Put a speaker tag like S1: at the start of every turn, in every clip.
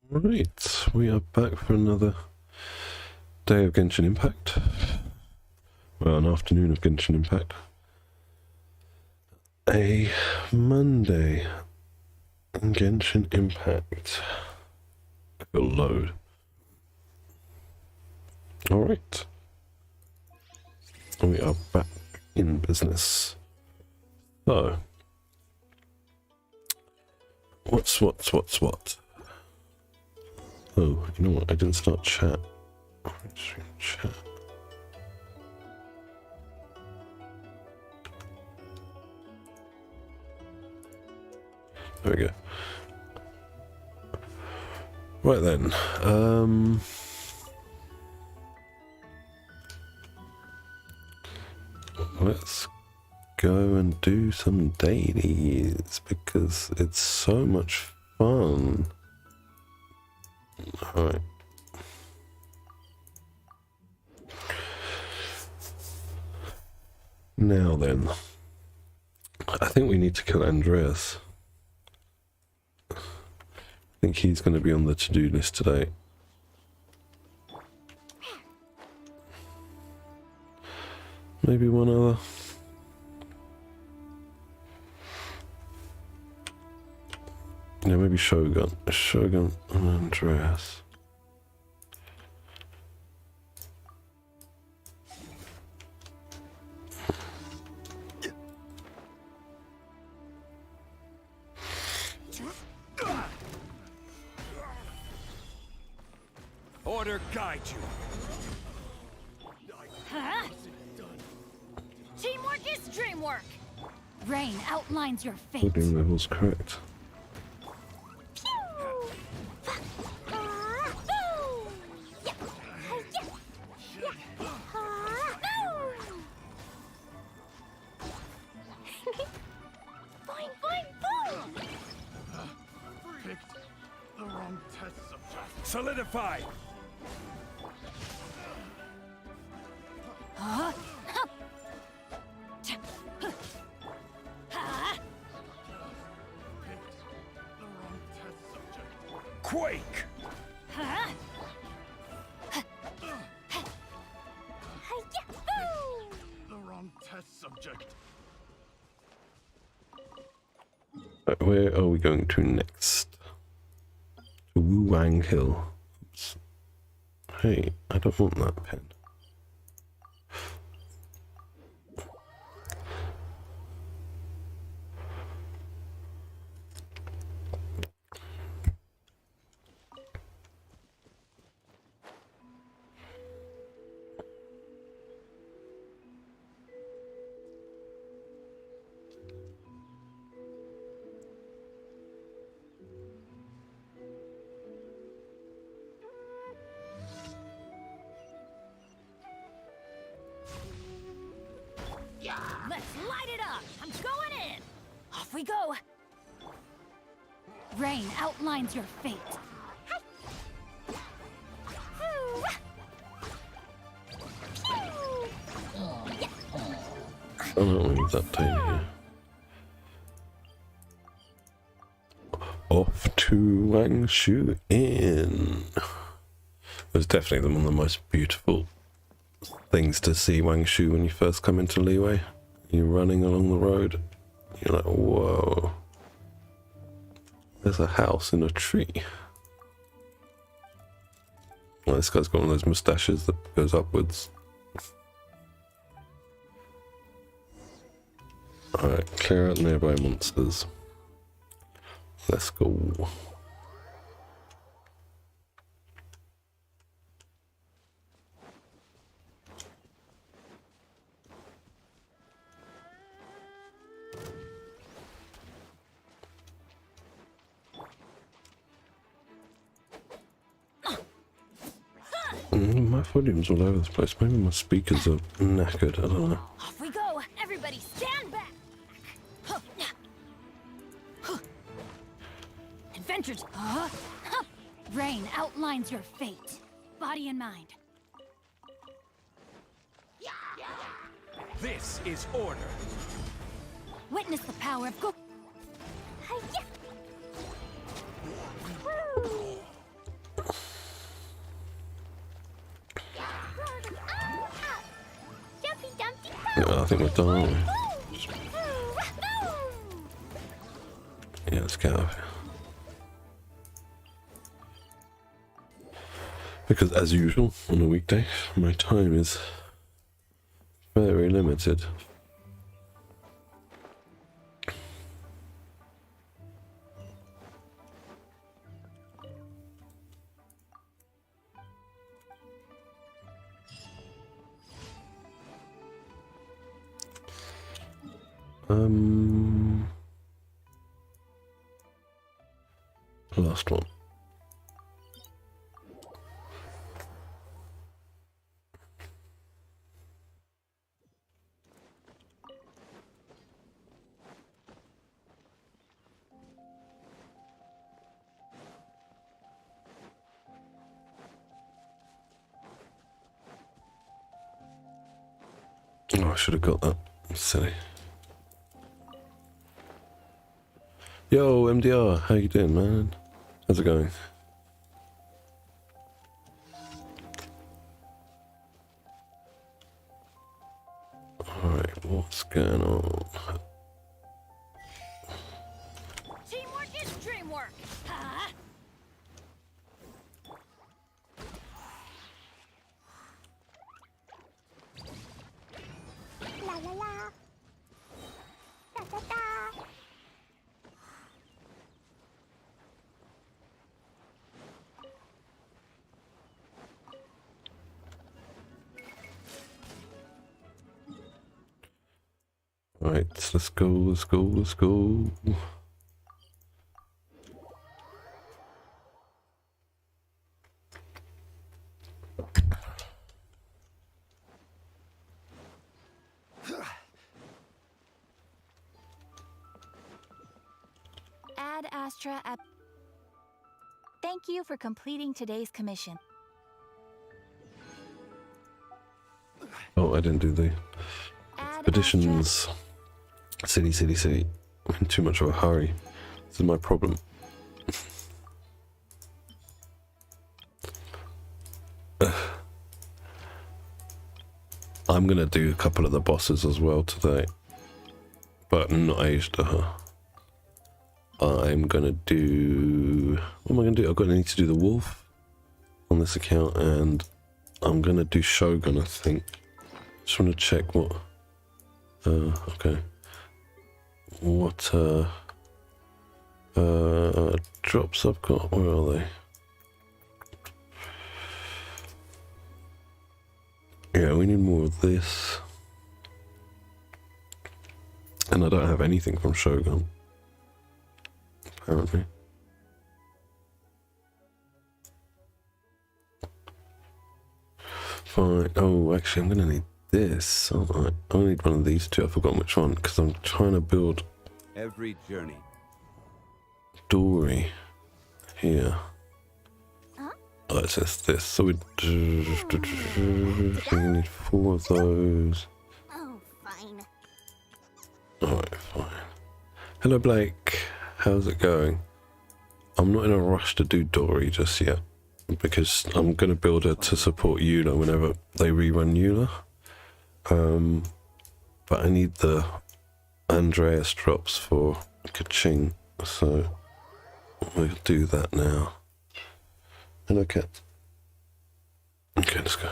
S1: Right, we are back for another day of Genshin Impact. Well, an afternoon of Genshin Impact. A Monday in Genshin Impact. It'll load. Alright. We are back in business. So, what? Oh, you know what? I didn't start chat. Chat. There we go. Right then. Let's go and do some dailies because it's so much fun. Alright. Now then, I think we need to kill Andreas. I think he's going to be on the to-do list today. Maybe one other. Yeah, maybe Shogun. Shogun and Andreas.
S2: Order guide you.
S3: Huh? Teamwork is dreamwork. Rain outlines your fate.
S1: Holding levels correct.
S2: Solidify. Quake.
S4: The wrong test subject.
S1: Where are we going to next? To Wuwang Hill. Oops. Hey, I don't want that pen.
S3: Let's light it up. I'm going in. Off we go. Rain outlines your fate.
S1: I don't leave that tiny here. Off to Wangshu Inn. It was definitely one of the most beautiful things to see Wangshu when you first come into Liyue. You're running along the road. You're like, whoa. There's a house in a tree. Well, this guy's got one of those mustaches that goes upwards. Alright, clear out nearby monsters. Let's go. My volume's all over the place. Maybe my speakers are knackered. I don't know.
S3: Off we go. Everybody stand back. Adventures. Rain outlines your fate. Body and mind.
S2: This is order.
S3: Witness the power of go.
S1: I think we're done, aren't we? Yeah, let's get out of here. Because as usual, on a weekday, my time is very limited. Last one. Oh, I should have got that. Silly. Yo, MDR, how you doing, man? How's it going? Alright, what's going on?
S3: Teamwork is dreamwork. Huh?
S5: La la la. Da da da.
S1: Alright, let's go, let's go, let's go.
S6: Ad Astra at... Thank you for completing today's commission.
S1: Oh, I didn't do the
S6: Ad
S1: expeditions. City. I'm in too much of a hurry. This is my problem. I'm gonna do a couple of the bosses as well today, but not aged to her. I'm gonna do... What am I gonna do? I'm gonna need to do the wolf on this account, and I'm gonna do Shogun, I think. Just want to check what... okay. What, drops I've got. Where are they? Yeah, we need more of this. And I don't have anything from Shogun, apparently. Fine. Oh, actually, I'm going to need this. Alright, I need one of these two. I've forgotten which one, because I'm trying to build
S7: Every journey.
S1: Dory here. Oh, it says this. So we need 4 of those.
S5: Oh, fine.
S1: Alright, fine. Hello, Blake. How's it going? I'm not in a rush to do Dory just yet, because I'm going to build her to support Eula whenever they rerun Eula. But I need the Andreas drops for Kaching, so we'll do that now. Hello, cat. Okay, let's go.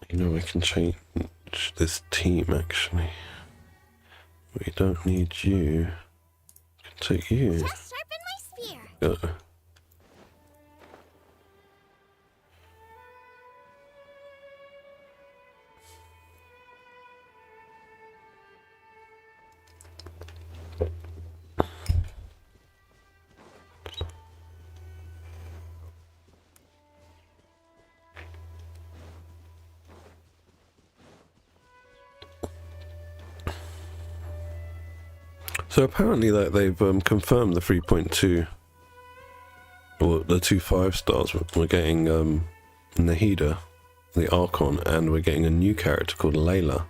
S1: You know, I can change this team actually. We don't need you. I can take you.
S5: Just sharpen my spear.
S1: Go. So apparently that they've confirmed the 3.2 or the 2 5-stars. We're getting Nahida, the Archon, and we're getting a new character called Layla.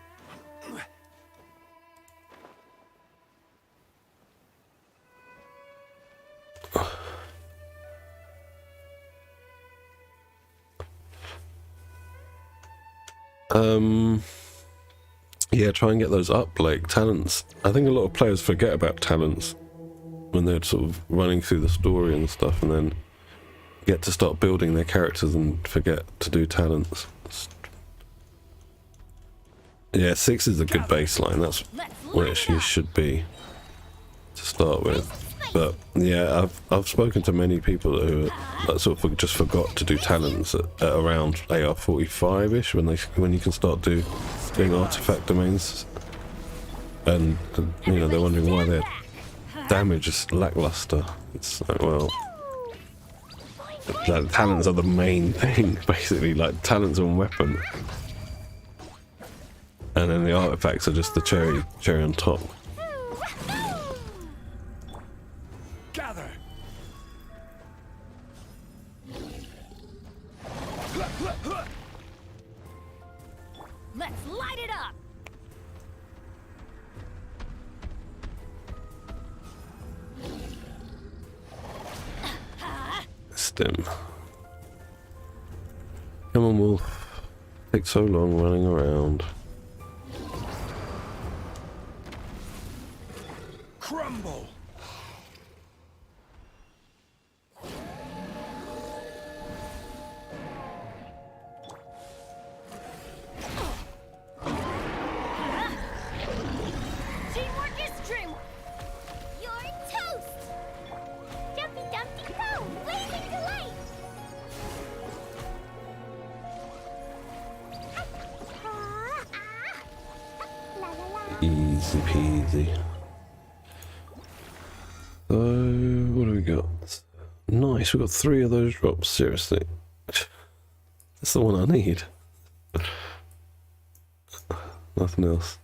S1: Yeah, try and get those up, like talents. I think a lot of players forget about talents when they're sort of running through the story and stuff, and then get to start building their characters and forget to do talents. Yeah, 6 is a good baseline. That's where she should be to start with. But yeah, I've spoken to many people who sort of just forgot to do talents at around AR 45ish when you can start doing artifact domains, and you know they're wondering why their damage is lackluster. It's like, well, talents are the main thing basically, like talents on weapon, and then the artifacts are just the cherry on top.
S2: Gather.
S3: Let's light it up!
S1: Stim. Come on, Wolf. Takes so long running around.
S2: Crumble.
S3: Teamwork is dreamwork!
S5: You're toast! Jumpy Dumpty Go! Blazing delight! La la la!
S1: Easy peasy. So, what do we got? Nice, we've got 3 of those drops, seriously. That's the one I need. Nothing else.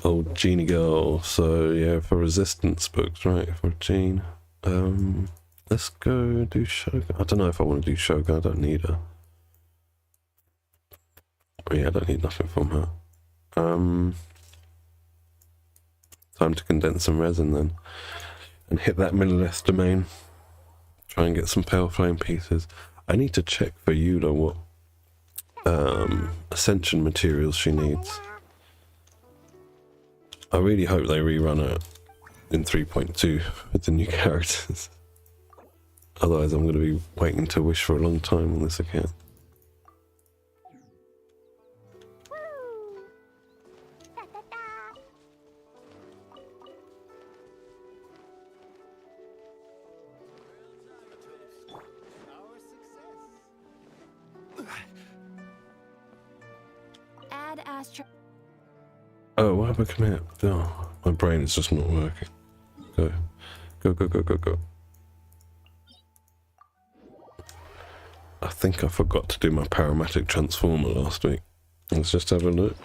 S1: Old Genie Girl, so yeah, for resistance books, right, for Jean. Let's go do Shogun. I don't know if I want to do Shogun, I don't need her. Oh, yeah, I don't need nothing from her. Time to condense some resin then. And hit that Millilith domain. Try and get some Pale Flame pieces. I need to check for Yuda what Ascension materials she needs. I really hope they rerun it in 3.2 with the new characters. Otherwise I'm going to be waiting to wish for a long time on this account.
S5: Woo! Da da da!
S6: Add Astro.
S1: Oh, what happened? Come here. Oh, my brain is just not working. Go. Go, go, go, go, go. I think I forgot to do my Parametric Transformer last week. Let's just have a look.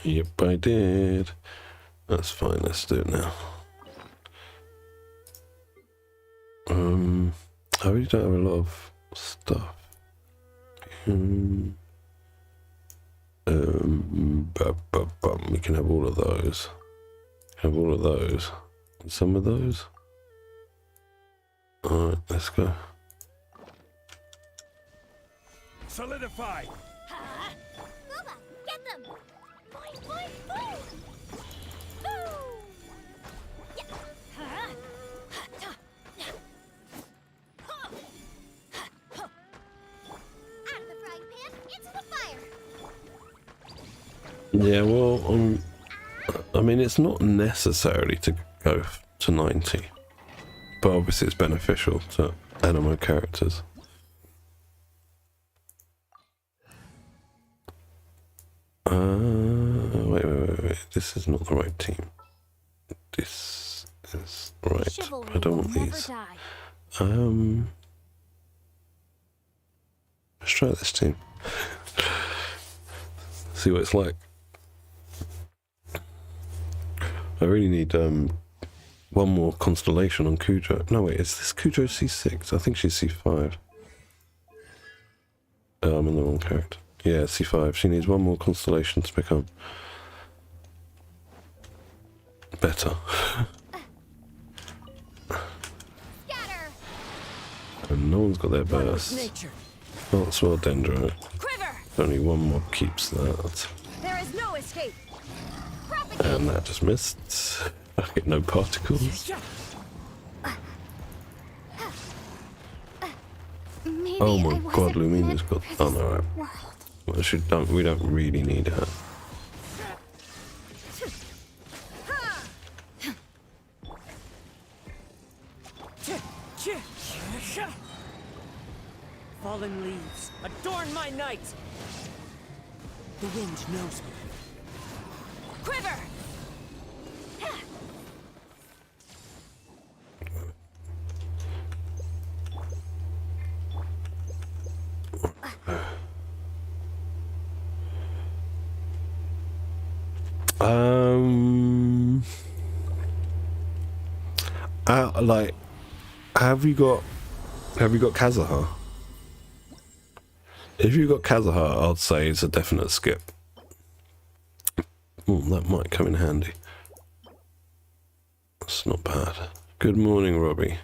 S1: Yep, I did. That's fine, let's do it now. I really don't have a lot of stuff. We can have all of those. Have all of those. And some of those. Alright, let's go.
S2: Solidified.
S5: Booba, get them! Boing, boing, boing! Boo! Out of the frying pan, into the fire!
S1: Yeah, well, I mean, it's not necessary to go to 90, but obviously it's beneficial to anime characters. Wait. This is not the right team. This is right.
S3: Chivalry
S1: I don't
S3: will
S1: want
S3: never
S1: these.
S3: die.
S1: Let's try this team. See what it's like. I really need one more constellation on Cujo. No wait, is this Cujo C6? I think she's C5. Oh, I'm in the wrong character. Yeah, C5. She needs one more constellation to become better.
S5: Scatter!
S1: And no one's got their
S2: One with
S1: burst.
S2: nature.
S1: Can't swell Dendro.
S3: Quiver!
S1: Only one mob keeps that.
S3: There is no escape.
S1: And that just missed. I get no particles.
S3: Maybe
S1: Oh my
S3: I
S1: god,
S3: wasn't
S1: Lumina's
S3: meant
S1: got.
S3: for
S1: Oh
S3: this
S1: no,
S3: world.
S1: we don't really need her.
S7: Fallen leaves, adorn my night! The wind knows me.
S3: Quiver!
S1: Like, have you got Kazuha? If you got Kazuha, I'd say it's a definite skip. That might come in handy. That's not bad. Good morning, Robbie.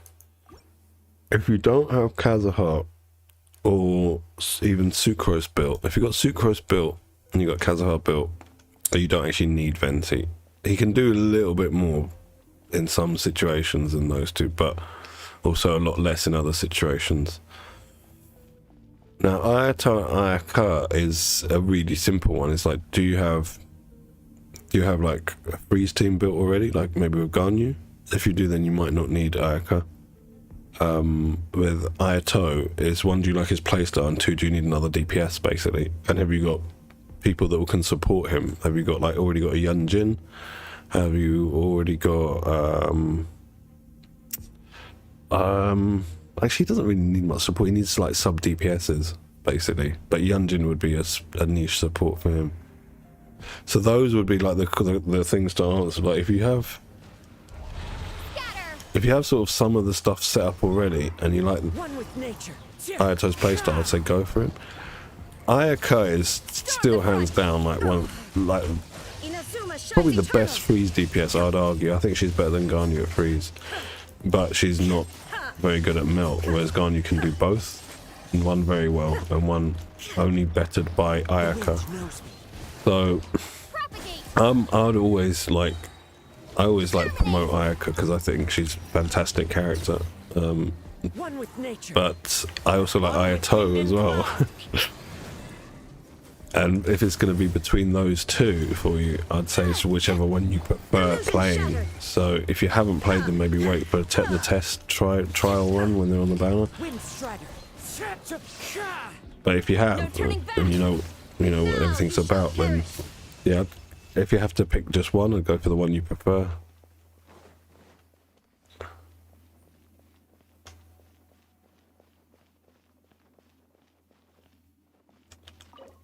S1: If you don't have Kazuha or even Sucrose built, if you got Sucrose built and you got Kazuha built, you don't actually need Venti. He can do a little bit more in some situations than those two, but also a lot less in other situations. Now, Ayato Ayaka is a really simple one. It's like, do you have like a freeze team built already, like maybe with Ganyu? If you do, then you might not need Ayaka. With Ayato, is one, do you like his playstyle, and two, do you need another DPS basically? And have you got people that can support him? Have you got already got a Yunjin? Have you already got actually, he doesn't really need much support. He needs like sub DPSs basically, but Yunjin would be a niche support for him. So those would be like the things to answer. Like if you have sort of some of the stuff set up already, and you like
S7: One with nature.
S1: Ayato's playstyle, I'd say go for him. Ayaka is still hands down probably the best freeze DPS, I'd argue. I think she's better than Ganyu at freeze, but she's not very good at melt, whereas Ganyu can do both, and one very well, and one only bettered by Ayaka. So I always like promote Ayaka because I think she's a fantastic character.
S7: One with nature.
S1: But I also like Ayato as well. And if it's going to be between those two for you, I'd say it's whichever one you prefer playing. So if you haven't played them, maybe wait for the test trial run when they're on the banner. But if you have, and you know what everything's about, then yeah, if you have to pick just one, I'd go for the one you prefer.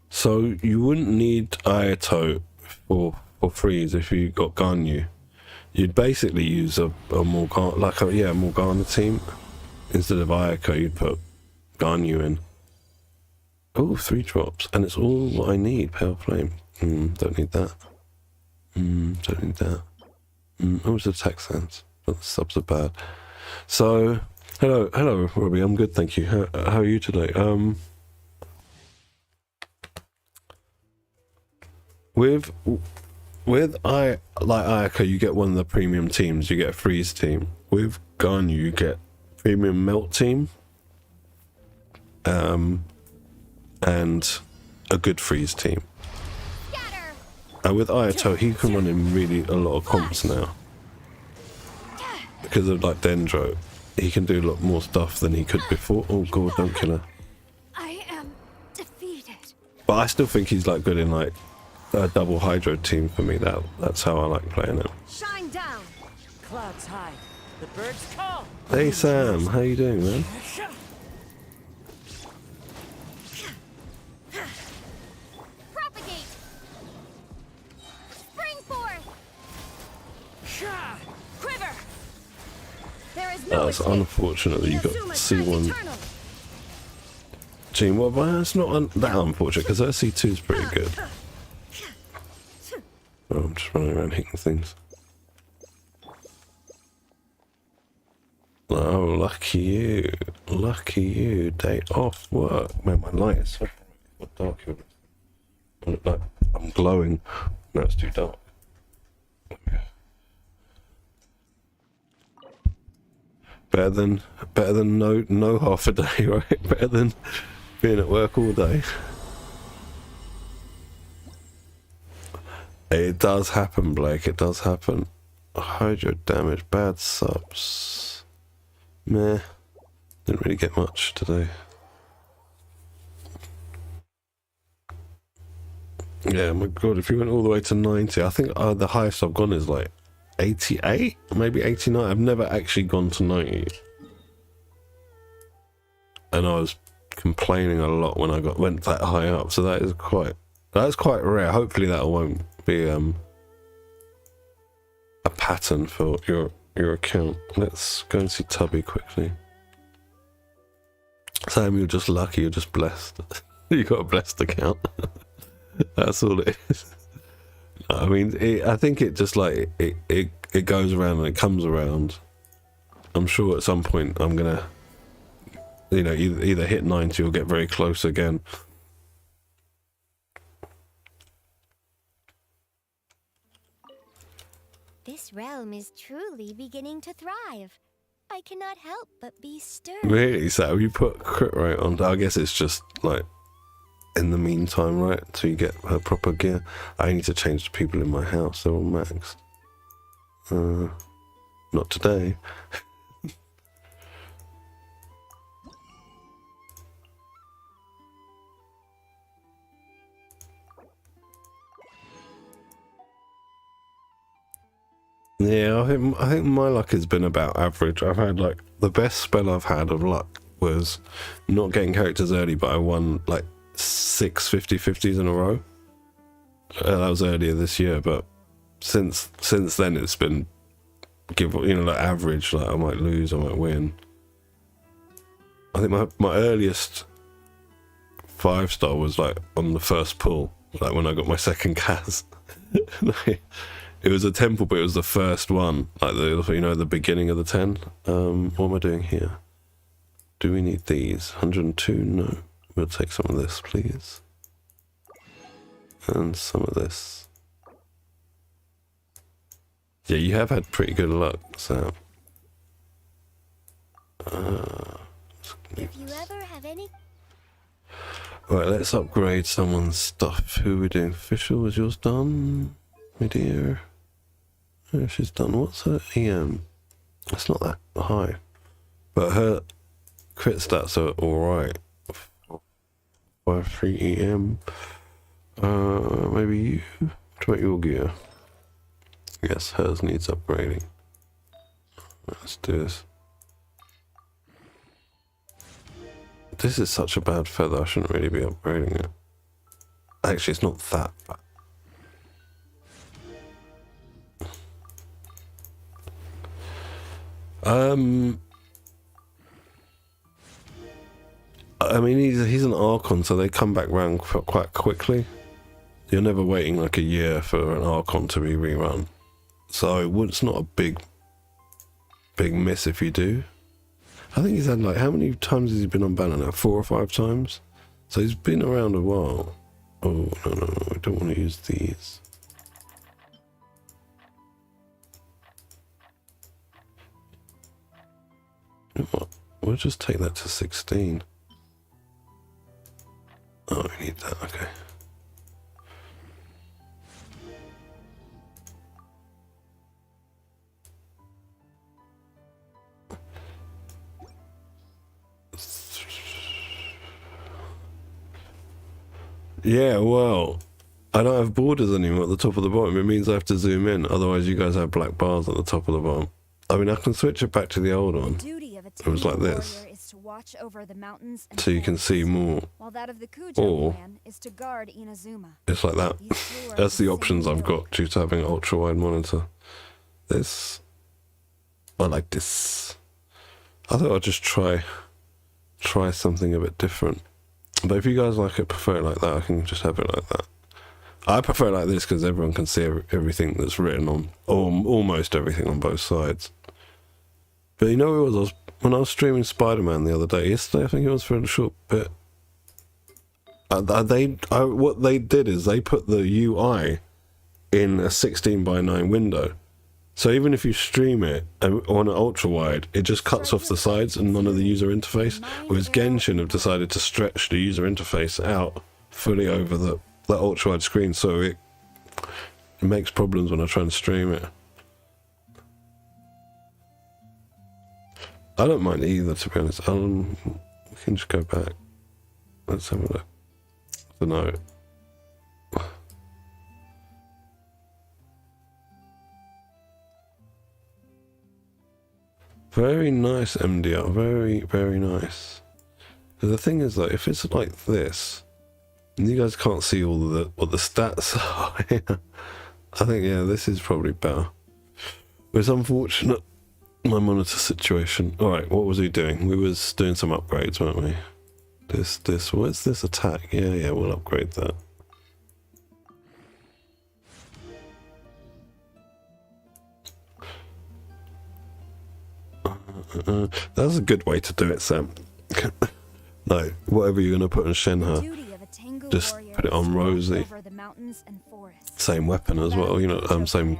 S1: So you wouldn't need Ayato for freeze if you got Ganyu. You'd basically use a Morgana team. Instead of Ayaka, you'd put Ganyu in. Oh, 3 drops, and it's all what I need. Pale Flame. Don't need that. Don't need that. Oh, it's attack sense. But the subs are bad. So, hello, Robbie. I'm good, thank you. How are you today? With Ayaka, you get one of the premium teams. You get a freeze team. With Ganyu, you get premium melt team, and a good freeze team. And with Ayato, he can run in really a lot of comps now because of like Dendro. He can do a lot more stuff than he could before. Oh god, don't kill her.
S3: I am defeated.
S1: But I still think he's like good in like a double hydro team for me. That's how I like playing it.
S3: Shine down.
S7: Clouds high. The birds call.
S1: Hey Sam, how you doing, man?
S3: Propagate. Spring forth. Quiver. There is no
S1: That's
S3: escape.
S1: unfortunate that you got C1 team. Well, that's not that unfortunate because her C2 is pretty good. Oh, I'm just running around hitting things. Oh, lucky you. Lucky you. Day off work. Man, my light is so bright. What dark you look like I'm glowing. No, it's too dark. Better than no half a day, right? Better than being at work all day. It does happen, Blake. It does happen. Hide your damage. Bad subs. Meh. Didn't really get much today. Yeah, my god, if you went all the way to 90, I think the highest I've gone is like 88, maybe 89. I've never actually gone to 90. And I was complaining a lot when I went that high up, so that's quite rare. Hopefully that won't be a pattern for your account. Let's go and see Tubby quickly. Sam, you're just lucky, you're just blessed. You got a blessed account. That's all it is. I mean, I think it just like it goes around and it comes around. I'm sure at some point I'm gonna, you know, either hit 90 or get very close again.
S5: This realm is truly beginning to thrive. I cannot help but be stirred.
S1: Really, Sam? You put crit rate on? I guess it's just like in the meantime, right? Till you get her proper gear. I need to change the people in my house. They're all maxed. Not today. Yeah, I think my luck has been about average. I've had like the best spell I've had of luck was not getting characters early, but I won like 6 50/50s in a row. That was earlier this year, but since then it's been like average. Like I might lose, I might win. I think my earliest 5-star was like on the first pull, like when I got my second Kaz. It was a temple, but it was the first one, like the beginning of the 10. What am I doing here? Do we need these? 102? No. We'll take some of this, please. And some of this. Yeah, you have had pretty good luck, Sam.
S5: If you ever have any...
S1: Right, let's upgrade someone's stuff. Who are we doing? Official, is yours done? My dear. Oh, she's done. What's her EM? It's not that high. But her crit stats are alright. 5-3 EM. Maybe you. What about your gear? Yes, hers needs upgrading. Let's do this. This is such a bad feather, I shouldn't really be upgrading it. Actually, it's not that bad. I mean, he's an Archon, so they come back round quite quickly. You're never waiting like a year for an Archon to be rerun. So it's not a big miss if you do. I think he's had like, how many times has he been on banner now? 4 or 5 times? So he's been around a while. Oh, no, I don't want to use these. You know what? We'll just take that to 16. Oh, we need that, okay. Yeah, well, I don't have borders anymore at the top of the bottom. It means I have to zoom in, otherwise you guys have black bars at the top of the bottom. I mean, I can switch it back to the old one. It was like this.
S6: To watch over the mountains and
S1: So you can see more.
S6: while that of the Cujo
S1: Or
S6: clan is to guard Inazuma.
S1: it's like that.
S6: These two are
S1: That's the
S6: same
S1: options I've
S6: guild.
S1: got due to having an ultra wide monitor. This. I like this. I thought I'd just try something a bit different. But if you guys like it, prefer it like that, I can just have it like that. I prefer it like this because everyone can see everything that's written on, or almost everything on both sides. But you know what it was? When I was streaming Spider-Man the other day, yesterday I think it was for a short bit. What they did is they put the UI in a 16:9 window. So even if you stream it on an ultra wide, it just cuts off the sides and none of the user interface. Whereas Genshin have decided to stretch the user interface out fully over the ultra wide screen, so it makes problems when I try and stream it. I don't mind either, to be honest. We can just go back. Let's have a look. I don't know. Very nice MDR, very, very nice. The thing is, though, if it's like this, and you guys can't see all of what the stats are, I think, yeah, this is probably better. It's unfortunate, my monitor situation. Alright, what was we doing? We was doing some upgrades, weren't we? What's this attack? Yeah, we'll upgrade that. That's a good way to do it, Sam. Like, whatever you're going to put on Shenhe, just put it on Rosie. Same weapon as well, you know, same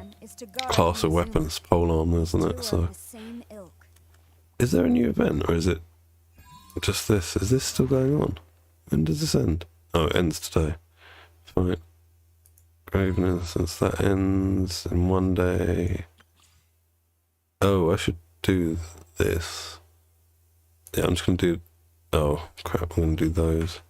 S1: class of weapons, polearm, isn't it? So, is there a new event, or is it just this? Is this still going on? When does this end? Oh, it ends today. Fine. Grave Innocence, that ends in 1 day. Oh, I should do this. Yeah, I'm just going to do... Oh, crap, I'm going to do those.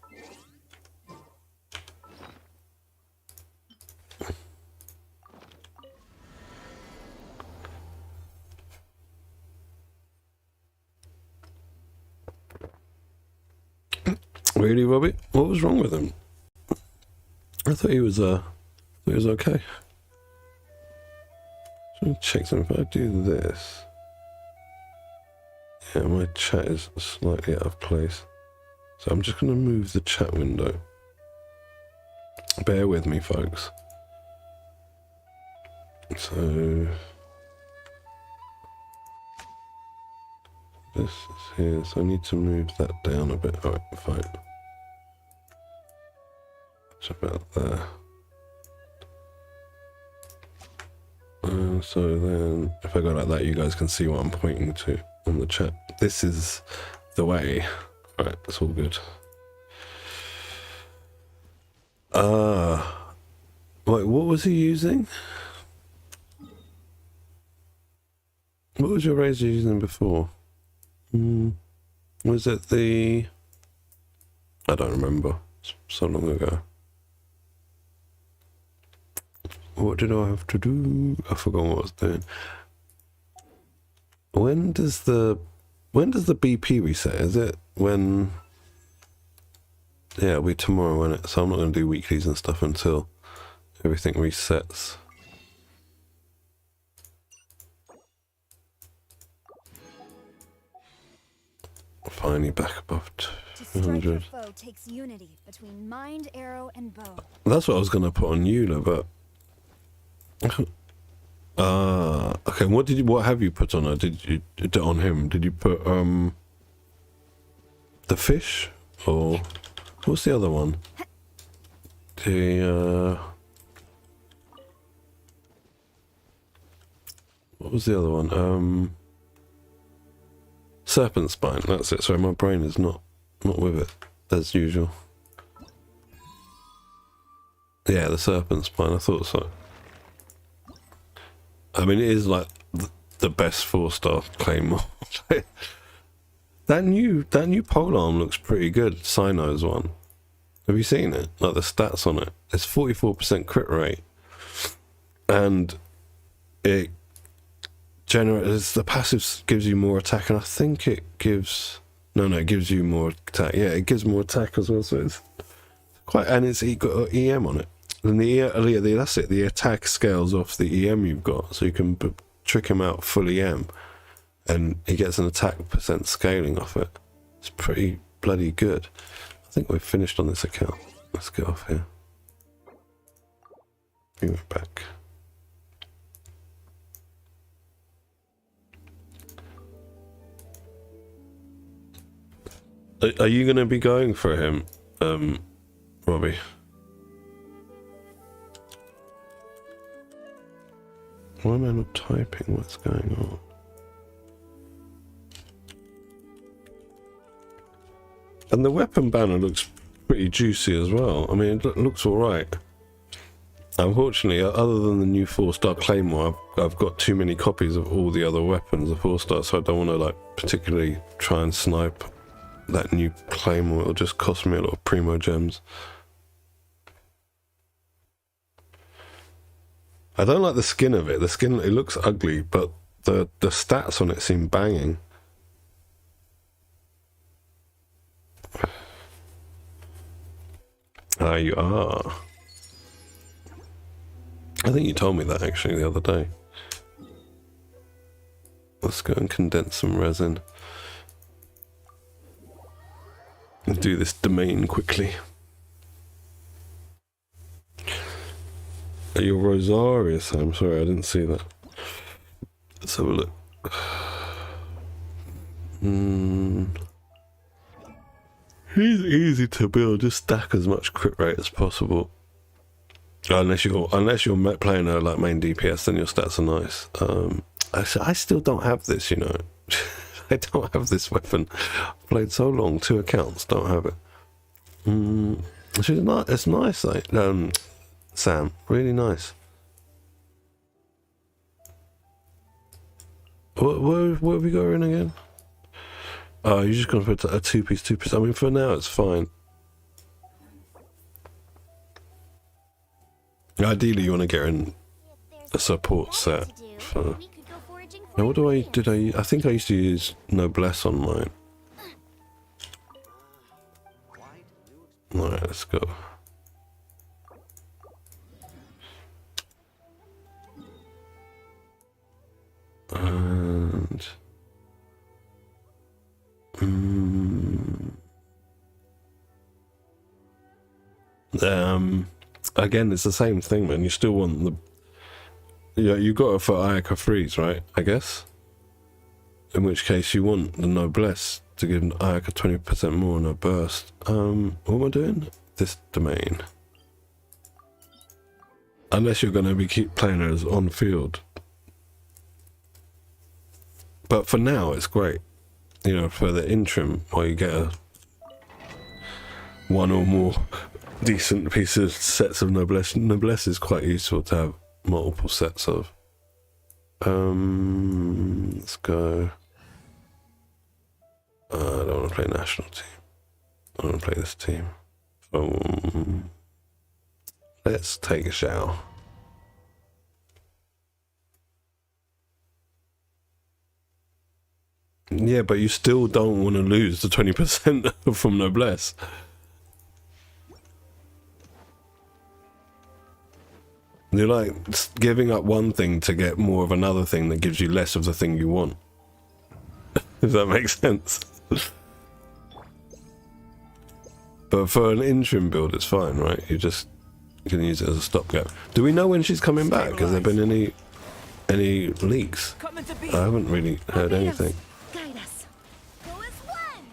S1: Really, Robbie? What was wrong with him? I thought he was okay. Let me check something. If I do this... Yeah, my chat is slightly out of place. So I'm just going to move the chat window. Bear with me, folks. So... This is here, so I need to move that down a bit. Alright, fine. It's about there. So then, if I go like that, you guys can see what I'm pointing to on the chat. This is the way. Alright, that's all good. Wait, what was he using? What was your razor using before? Was it the... I don't remember. It's so long ago. What did I have to do? I forgot what I was doing. When does the BP reset? Is it when... Yeah, it'll be tomorrow, won't it? So I'm not going to do weeklies and stuff until everything resets. Finally back above 200.
S3: Foe takes unity between mind, arrow, and bow.
S1: That's what I was going to put on Eula, but... okay, what have you put on her? Did you on him? Did you put the fish, or what's the other one? What was the other one? Serpent spine. That's it. Sorry, my brain is not with it as usual. Yeah, the serpent spine. I thought so. I mean, it is like the best 4-star claymore. that new polearm looks pretty good. Sino's one. Have you seen it? Like the stats on it. It's 44% crit rate, and it generates the passive gives you more attack, and I think it gives it gives you more attack. Yeah, it gives more attack as well. So it's quite, and it's got EM on it. And that's it. The attack scales off the EM you've got, so you can trick him out full EM, and he gets an attack percent scaling off it. It's pretty bloody good. I think we've finished on this account. Let's get off here. Bring it back. Are you going to be going for him, Robbie? Why am I not typing? What's going on? And the weapon banner looks pretty juicy as well. I mean, it looks alright. Unfortunately, other than the new 4-star Claymore, I've got too many copies of all the other weapons of 4-star, so I don't want to like particularly try and snipe that new Claymore. It'll just cost me a lot of primo gems. I don't like the skin of it. The skin, it looks ugly, but the stats on it seem banging. Ah, you are. I think you told me that actually the other day. Let's go and condense some resin. And do this domain quickly. You're Rosarius. I'm sorry, I didn't see that. Let's have a look. He's easy to build. Just stack as much crit rate as possible. Unless you're playing a like main DPS, then your stats are nice. I still don't have this, you know. I don't have this weapon. I've played so long, 2 accounts, don't have it. It's nice, like Sam, really nice. Where have we got in again? Oh, you're just gonna put a 2-piece. I mean, for now it's fine. Ideally, you want to get in a support set. For... Now, I think I used to use Noblesse on mine. Alright, let's go. And... again, it's the same thing, man. You still want the... Yeah, you got it for Ayaka Freeze, right? I guess? In which case you want the Noblesse to give Ayaka 20% more on her burst. What am I doing? This domain. Unless you're going to keep playing her as on field. But for now, it's great. You know, for the interim, while you get one or more decent pieces, sets of Noblesse. Noblesse is quite useful to have multiple sets of. Let's go. I don't want to play national team. I want to play this team. Let's take a shower. Yeah, but you still don't want to lose the 20% from Noblesse. You're like giving up one thing to get more of another thing that gives you less of the thing you want. If that makes sense. But for an interim build, it's fine, right? You can use it as a stopgap. Do we know when she's coming back? Has there been any leaks? I haven't really heard anything.
S6: Guide us. Go as one.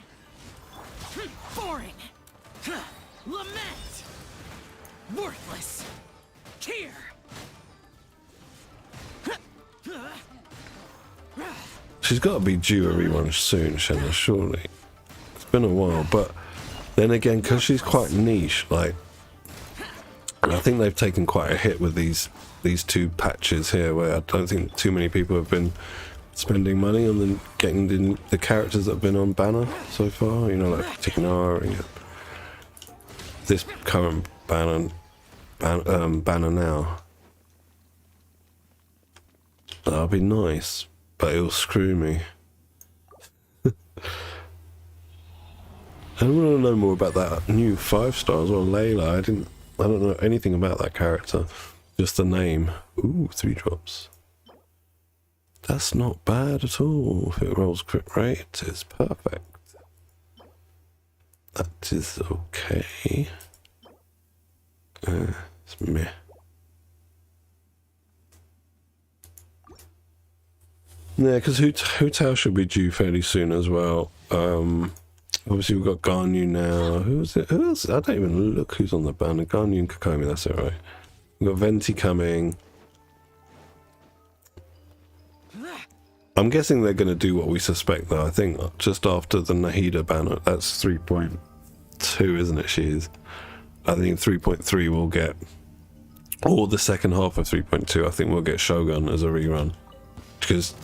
S7: Boring. Lament. Worthless. Here.
S1: She's got to be due a rerun soon, Shenna, surely. It's been a while, but then again, because she's quite niche, like, and I think they've taken quite a hit with these 2 patches here, where I don't think too many people have been spending money on getting the characters that have been on banner so far. You know, like Tignari, this current banner now. That'll be nice, but it'll screw me. I want to know more about that new 5-star as well, Layla. I don't know anything about that character, just the name. Ooh, 3 drops. That's not bad at all. If it rolls crit rate, it's perfect. That is okay. It's meh. Yeah, because Hu Tao should be due fairly soon as well. Obviously we've got Ganyu now. Who's it? Who else? I don't even look who's on the banner. Ganyu and Kokomi, that's it, right? We've got Venti coming. I'm guessing they're going to do what we suspect, though. I think just after the Nahida banner, that's 3.2, isn't it? She is. I think 3.3 will get, or the second half of 3.2, I think we'll get Shogun as a rerun, because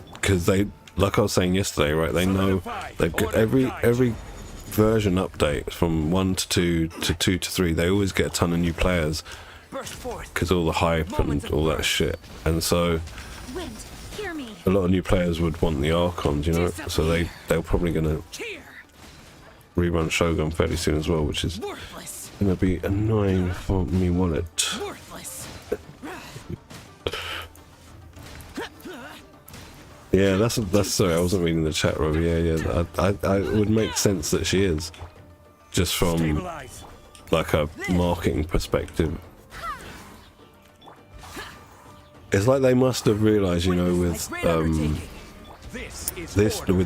S1: they, like I was saying yesterday, right? They know they've got every version update from 1 to 2 to 2 to 3. They always get a ton of new players because all the hype and all that shit, and so.
S3: Wind, hear me.
S1: A lot of new players would want the Archons, you know, so they're probably going to rerun Shogun fairly soon as well, which is going to be annoying for me wallet. Yeah, that's sorry, I wasn't reading the chat, Robbie. Yeah, I it would make sense that she is, just from like a marketing perspective. It's like they must have realised, you know, with with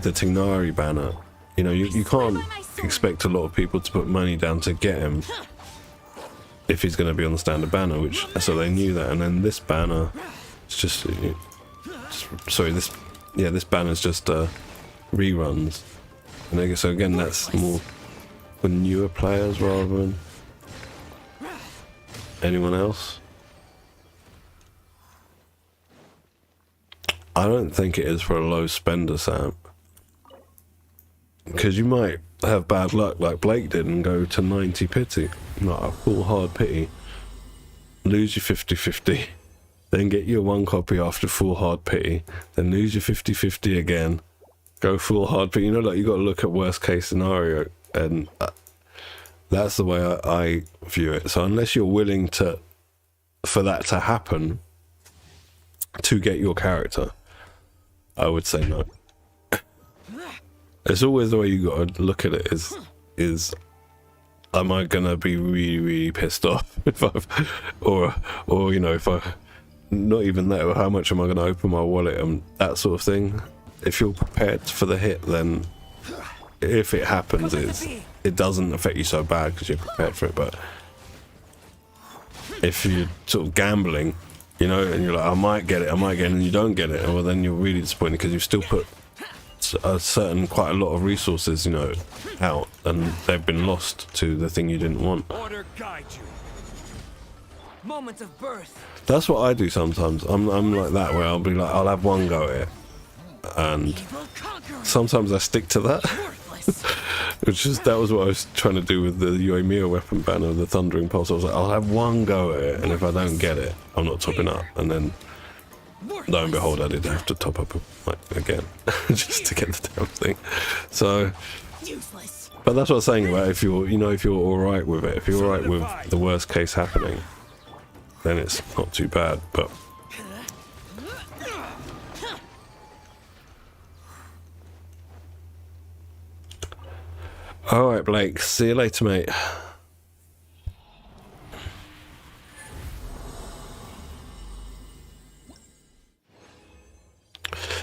S1: the Tignari banner, you know, you can't expect a lot of people to put money down to get him if he's going to be on the standard banner, which so they knew that. And then this banner, it's just sorry, this banner's just reruns, and I guess so again that's more for newer players rather than anyone else. I don't think it is for a low spender, Sam. Because you might have bad luck like Blake did and go to 90 pity. Not a full hard pity. Lose your 50-50. Then get your 1 copy after full hard pity. Then lose your 50-50 again. Go full hard pity. You know, like you got to look at worst case scenario. And that's the way I view it. So unless you're willing for that to happen to get your character, I would say no. It's always the way you got to look at it is am I gonna be really, really pissed off if I've or you know, if I not even that, or how much am I gonna open my wallet and that sort of thing. If you're prepared for the hit, then if it happens, it doesn't affect you so bad because you're prepared for it. But if you're sort of gambling, you know, and you're like, I might get it, and you don't get it, well then you're really disappointed because you've still put quite a lot of resources, you know, out, and they've been lost to the thing you didn't want.
S7: Order guide you. Moment of birth.
S1: That's what I do sometimes. I'm like that, where I'll be like, I'll have one go at it, and sometimes I stick to that. That was what I was trying to do with the Yoimiya weapon banner, the Thundering Pulse. I was like, I'll have one go at it, and if I don't get it, I'm not topping up. And then, lo and behold, I did have to top up again, just to get the damn thing. So, but that's what I was saying about if you're all right with it, if you're all right with the worst case happening, then it's not too bad. But all right, Blake. See you later, mate.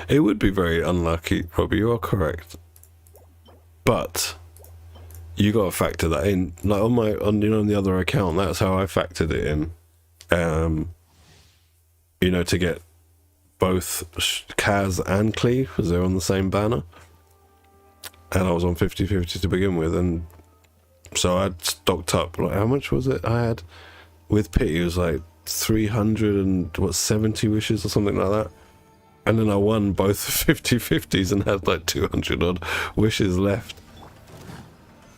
S1: It would be very unlucky, Robbie. You are correct, but you got to factor that in. Like on the other account, that's how I factored it in. You know, to get both Kaz and Cleve because they're on the same banner. And I was on 50-50 to begin with, and so I'd stocked up. Like, how much was it I had? With Pity, it was like 370 wishes or something like that. And then I won both 50-50s and had like 200 odd wishes left.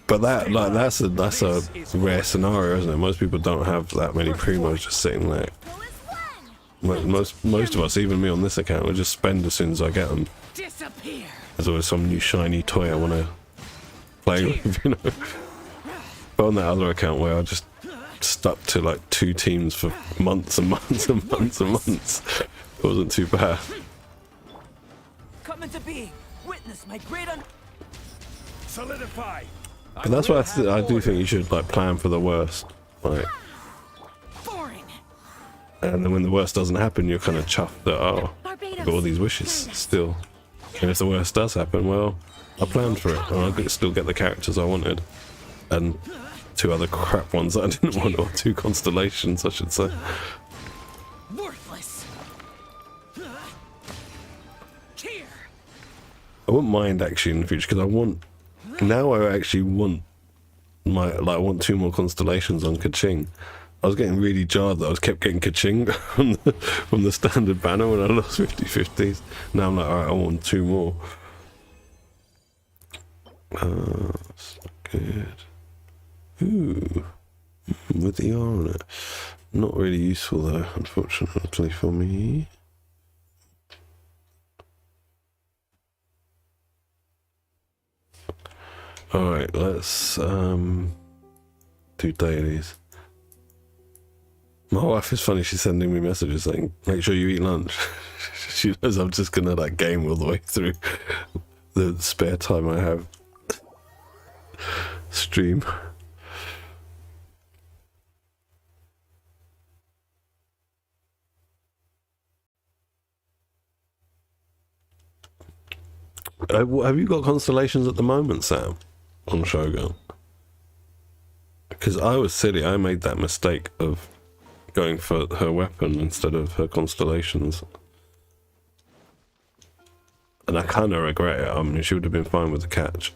S1: But that's a rare scenario, isn't it? Most people don't have that many primos just sitting there. Most of us, even me on this account, will just spend as soon as I get them.
S7: Disappear.
S1: There's always some new shiny toy I want to play with, you know. But on that other account where I just stuck to like 2 teams for months and months and months and months, it wasn't too bad.
S7: Come into being. Witness my great
S2: Solidify.
S1: But that's why I do think you should like plan for the worst, like.
S7: boring.
S1: And then when the worst doesn't happen, you're kind of chuffed that, oh, I've got all these wishes still. And if the worst does happen, well, I planned for it, and I could still get the characters I wanted, and 2 other crap ones that I didn't want, or 2 constellations, I should say.
S7: Worthless. Here.
S1: I wouldn't mind actually in the future, because I want, now I actually want I want 2 more constellations on Kaching. I was getting really jarred that I kept getting Kaching from the standard banner when I lost 50/50s. Now I'm like, alright, I want 2 more. That's good. Ooh, with the R on it. Not really useful though, unfortunately for me. Alright, let's do dailies. My wife is funny, she's sending me messages saying, make sure you eat lunch. She knows I'm just gonna like game all the way through the spare time I have. Stream. Have you got constellations at the moment, Sam, on Shogun? Because I was silly, I made that mistake of going for her weapon instead of her constellations. And I kind of regret it. I mean, she would have been fine with the catch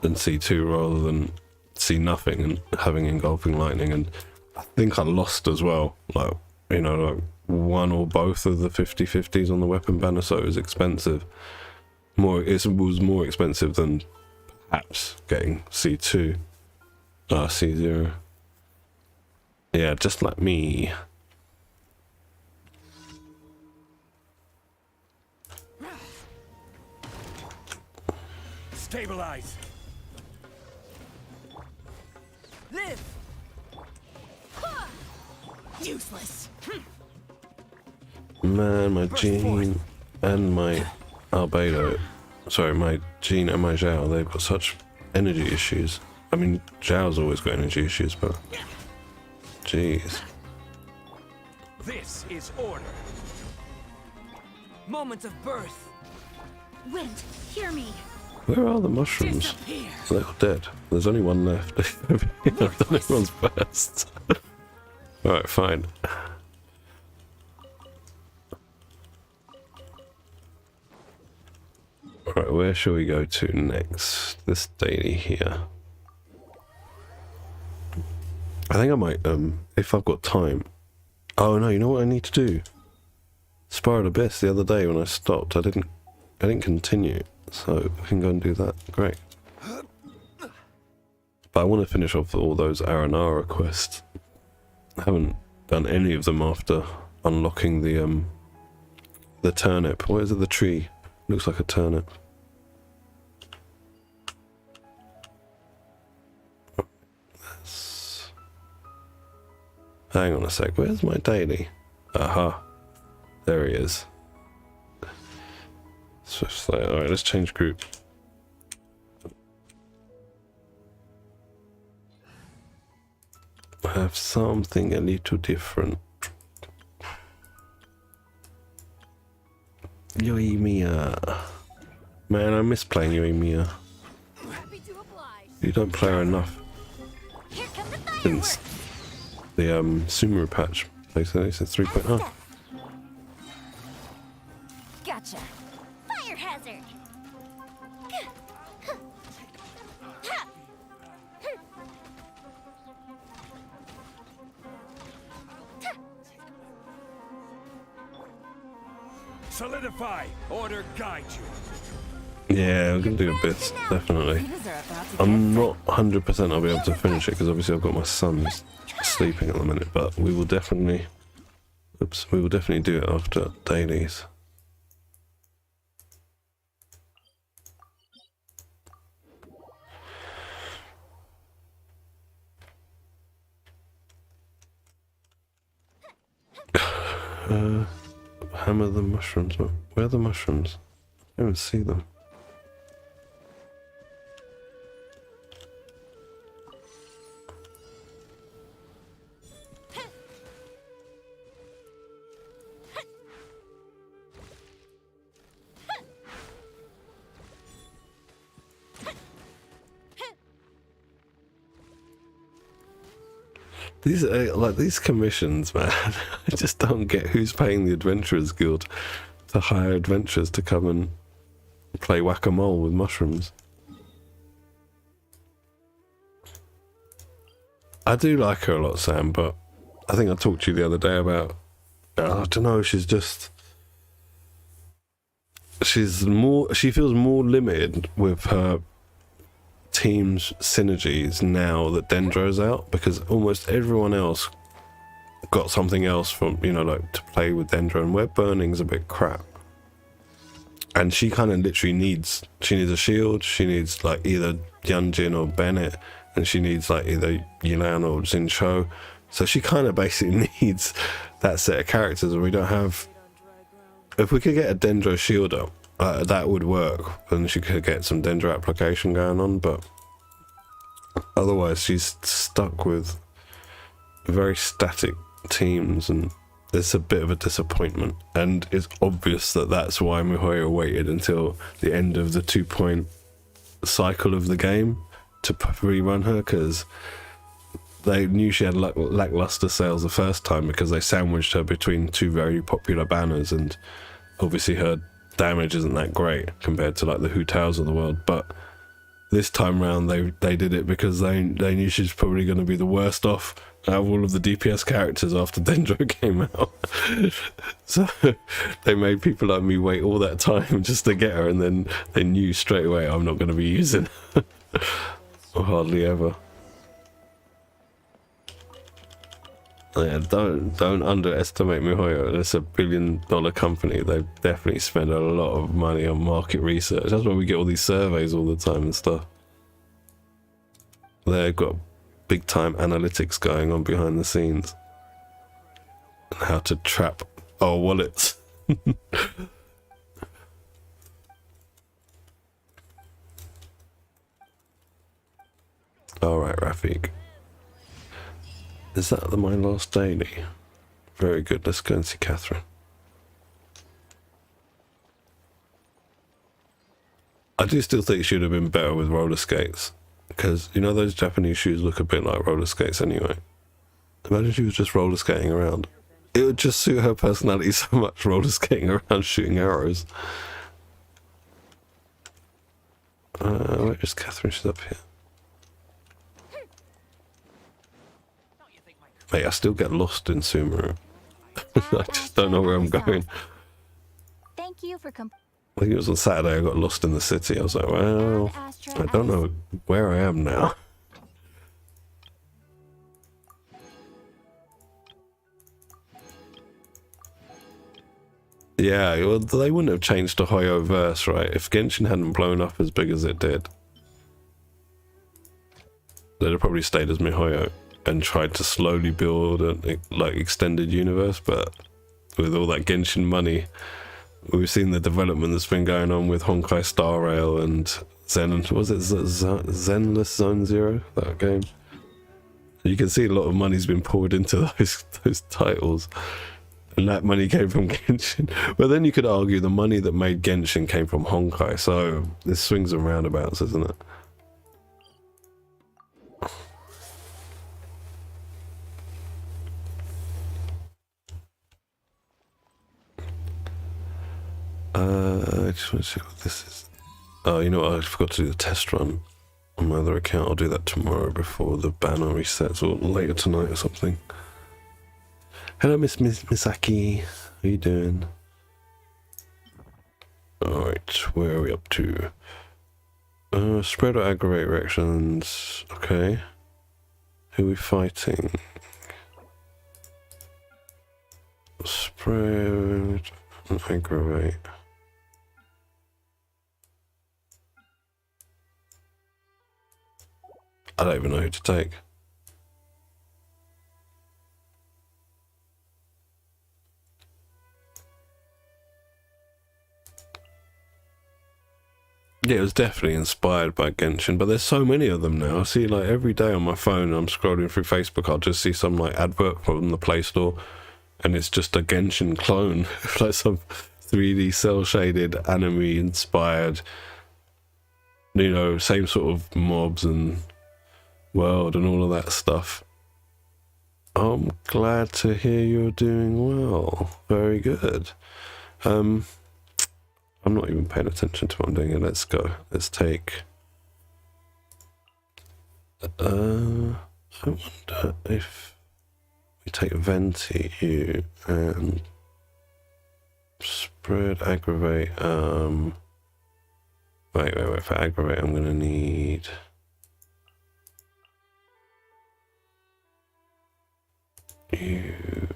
S1: and C2 rather than see nothing and having engulfing lightning. And I think I lost as well, like, you know, like 1 or both of the 50/50s on the weapon banner, so it was expensive. It was more expensive than perhaps getting C2, C0. Yeah, just like me.
S2: Stabilize.
S7: Live. Useless.
S1: Man, my Jean and my Albedo, sorry, my Jean and my Zhao, they've got such energy issues. I mean, Zhao's always got energy issues, but jeez.
S2: This is order.
S7: Moment of birth.
S3: Wind, hear me.
S1: Where are the mushrooms?
S7: Disappear.
S1: They're all dead. There's only 1 left. I've done everyone's best. Alright, fine. Alright, where shall we go to next? This daily here. I think I might, if I've got time. Oh no, you know what I need to do? Spiral Abyss the other day when I stopped, I didn't continue. So I can go and do that. Great. But I want to finish off all those Aranara quests. I haven't done any of them after unlocking the turnip. What is it? The tree. Looks like a turnip. Hang on a sec. Where's my daily? Aha. There he is. So, alright, let's change group. I have something a little different. Yoimiya. Man, I miss playing Yoimiya.
S3: Happy to oblige.
S1: You don't play her enough
S3: Here come the
S1: since
S3: fireworks.
S1: the Sumeru patch, basically, since 3.0.
S3: Gotcha.
S5: Fire hazard.
S2: Solidify. Order guide you.
S1: Yeah, we're gonna do a bit, definitely.
S6: Divas are about to
S1: I'm not 100% I'll be able to finish it because obviously I've got my son who's sleeping at the minute, but we will definitely, we will definitely do it after dailies. Hammer the mushrooms. Where are the mushrooms? I don't even see them. These are, like, these commissions, man. I just don't get who's paying the Adventurers Guild to hire adventurers to come and play whack-a-mole with mushrooms. I do like her a lot, Sam, but I think I talked to you the other day about, I don't know, she feels more limited with her team's synergies now that Dendro's out, because almost everyone else got something else from, you know, like to play with Dendro, and Web Burning's a bit crap. And she kind of literally needs a shield, she needs like either Yunjin or Bennett, and she needs like either Yilan or Xinqiu. So she kind of basically needs that set of characters, and we don't have... If we could get a Dendro shield up, that would work, and she could get some Dendro application going on, but otherwise she's stuck with very static teams, and it's a bit of a disappointment. And it's obvious that that's why MiHoYo waited until the end of the 2-point cycle of the game to rerun her, because they knew she had lackluster sales the first time because they sandwiched her between two very popular banners, and obviously her damage isn't that great compared to like the Hu Taos of the world. But this time round they did it because they knew she's probably going to be the worst off out of all of the DPS characters after Dendro came out. So they made people like me wait all that time just to get her, and then they knew straight away I'm not going to be using her. Or hardly ever. Yeah, don't underestimate MiHoYo. It's $1 billion company. They definitely spend a lot of money on market research. That's why we get all these surveys all the time and stuff. They've got big time analytics going on behind the scenes. And how to trap our wallets. Alright, Rafik. Is that my last daily? Very good, let's go and see Catherine. I do still think it should have been better with roller skates, because, you know, those Japanese shoes look a bit like roller skates anyway. Imagine she was just roller skating around. It would just suit her personality so much, roller skating around shooting arrows. Where is Catherine? She's up here. Mate, I still get lost in Sumeru. I just don't know where I'm going.
S6: Thank you for
S1: I think it was on Saturday I got lost in the city. I was like, well, I don't know where I am now. Yeah, well, they wouldn't have changed to Hoyo verse, right? If Genshin hadn't blown up as big as it did, they'd have probably stayed as MiHoYo and tried to slowly build a like extended universe. But with all that Genshin money, we've seen the development that's been going on with Honkai Star Rail and Zenless Zone Zero, that game. You can see a lot of money's been poured into those titles, and that money came from Genshin. But then you could argue the money that made Genshin came from Honkai, so this swings and roundabouts, isn't it? I just want to see what this is. Oh, you know what? I forgot to do the test run on my other account. I'll do that tomorrow before the banner resets, or later tonight or something. Hello, Miss Misaki. How you doing? Alright, where are we up to? Spread or aggravate reactions. Okay. Who are we fighting? Spread and aggravate. I don't even know who to take. Yeah, it was definitely inspired by Genshin, but there's so many of them now. I see, like, every day on my phone, I'm scrolling through Facebook, I'll just see some, like, advert from the Play Store, and it's just a Genshin clone, like some 3D cel-shaded, anime-inspired, you know, same sort of mobs and world and all of that stuff. I'm glad to hear you're doing well. Very good. I'm not even paying attention to what I'm doing. Let's go. Let's take... I wonder if we take Venti, you, and spread, aggravate. Wait. For aggravate, I'm gonna need... you.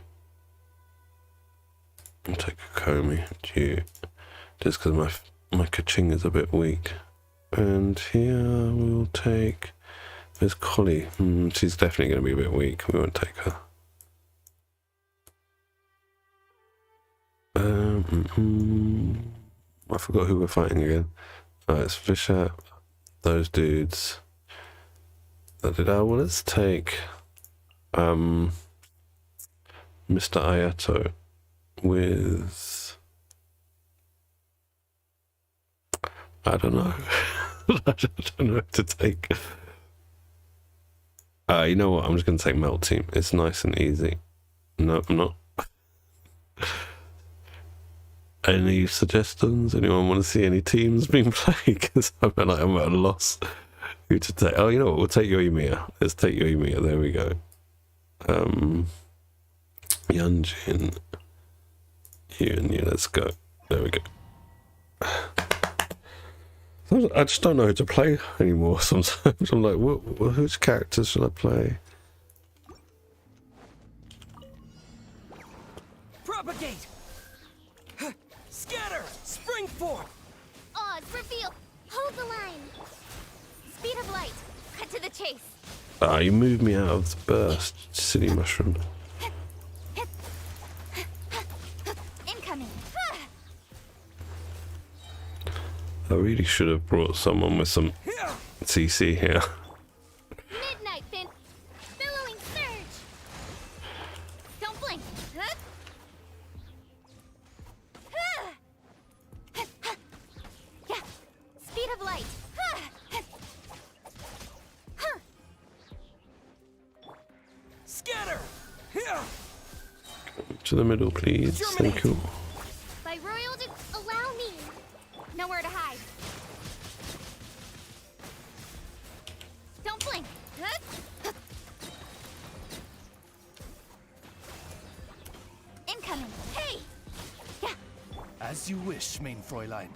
S1: I'll take a Komi. You. Just because my Kaching is a bit weak. And here we'll take... There's Collie. She's definitely going to be a bit weak. We won't take her. I forgot who we're fighting again. Alright, it's Vishat. Those dudes. Well, let's take Mr. Ayato with... I don't know. I don't know what to take. You know what? I'm just going to take Melt Team. It's nice and easy. No, I'm not. Any suggestions? Anyone want to see any teams being played? Because I'm at a loss. Who to take? Oh, you know what? We'll take Yoimiya. Let's take Yoimiya. There we go. Yunjin. You and you. Let's go. There we go. I just don't know who to play anymore sometimes. I'm like, which characters should I play?
S7: Propagate! Scatter! Spring forth!
S5: Oz, reveal! Hold the line! Speed of light! Cut to the chase!
S1: You moved me out of the burst, silly mushroom.
S5: Incoming!
S1: I really should have brought someone with some CC here.
S5: Midnight fin! Billowing surge! Don't blink! Yeah! Speed of light!
S7: Scatter!
S1: To the middle, please. Thank you.
S5: By royal allow me! Nowhere to hide. Don't blink! Incoming! Hey! Yeah!
S4: As you wish, main Fräulein.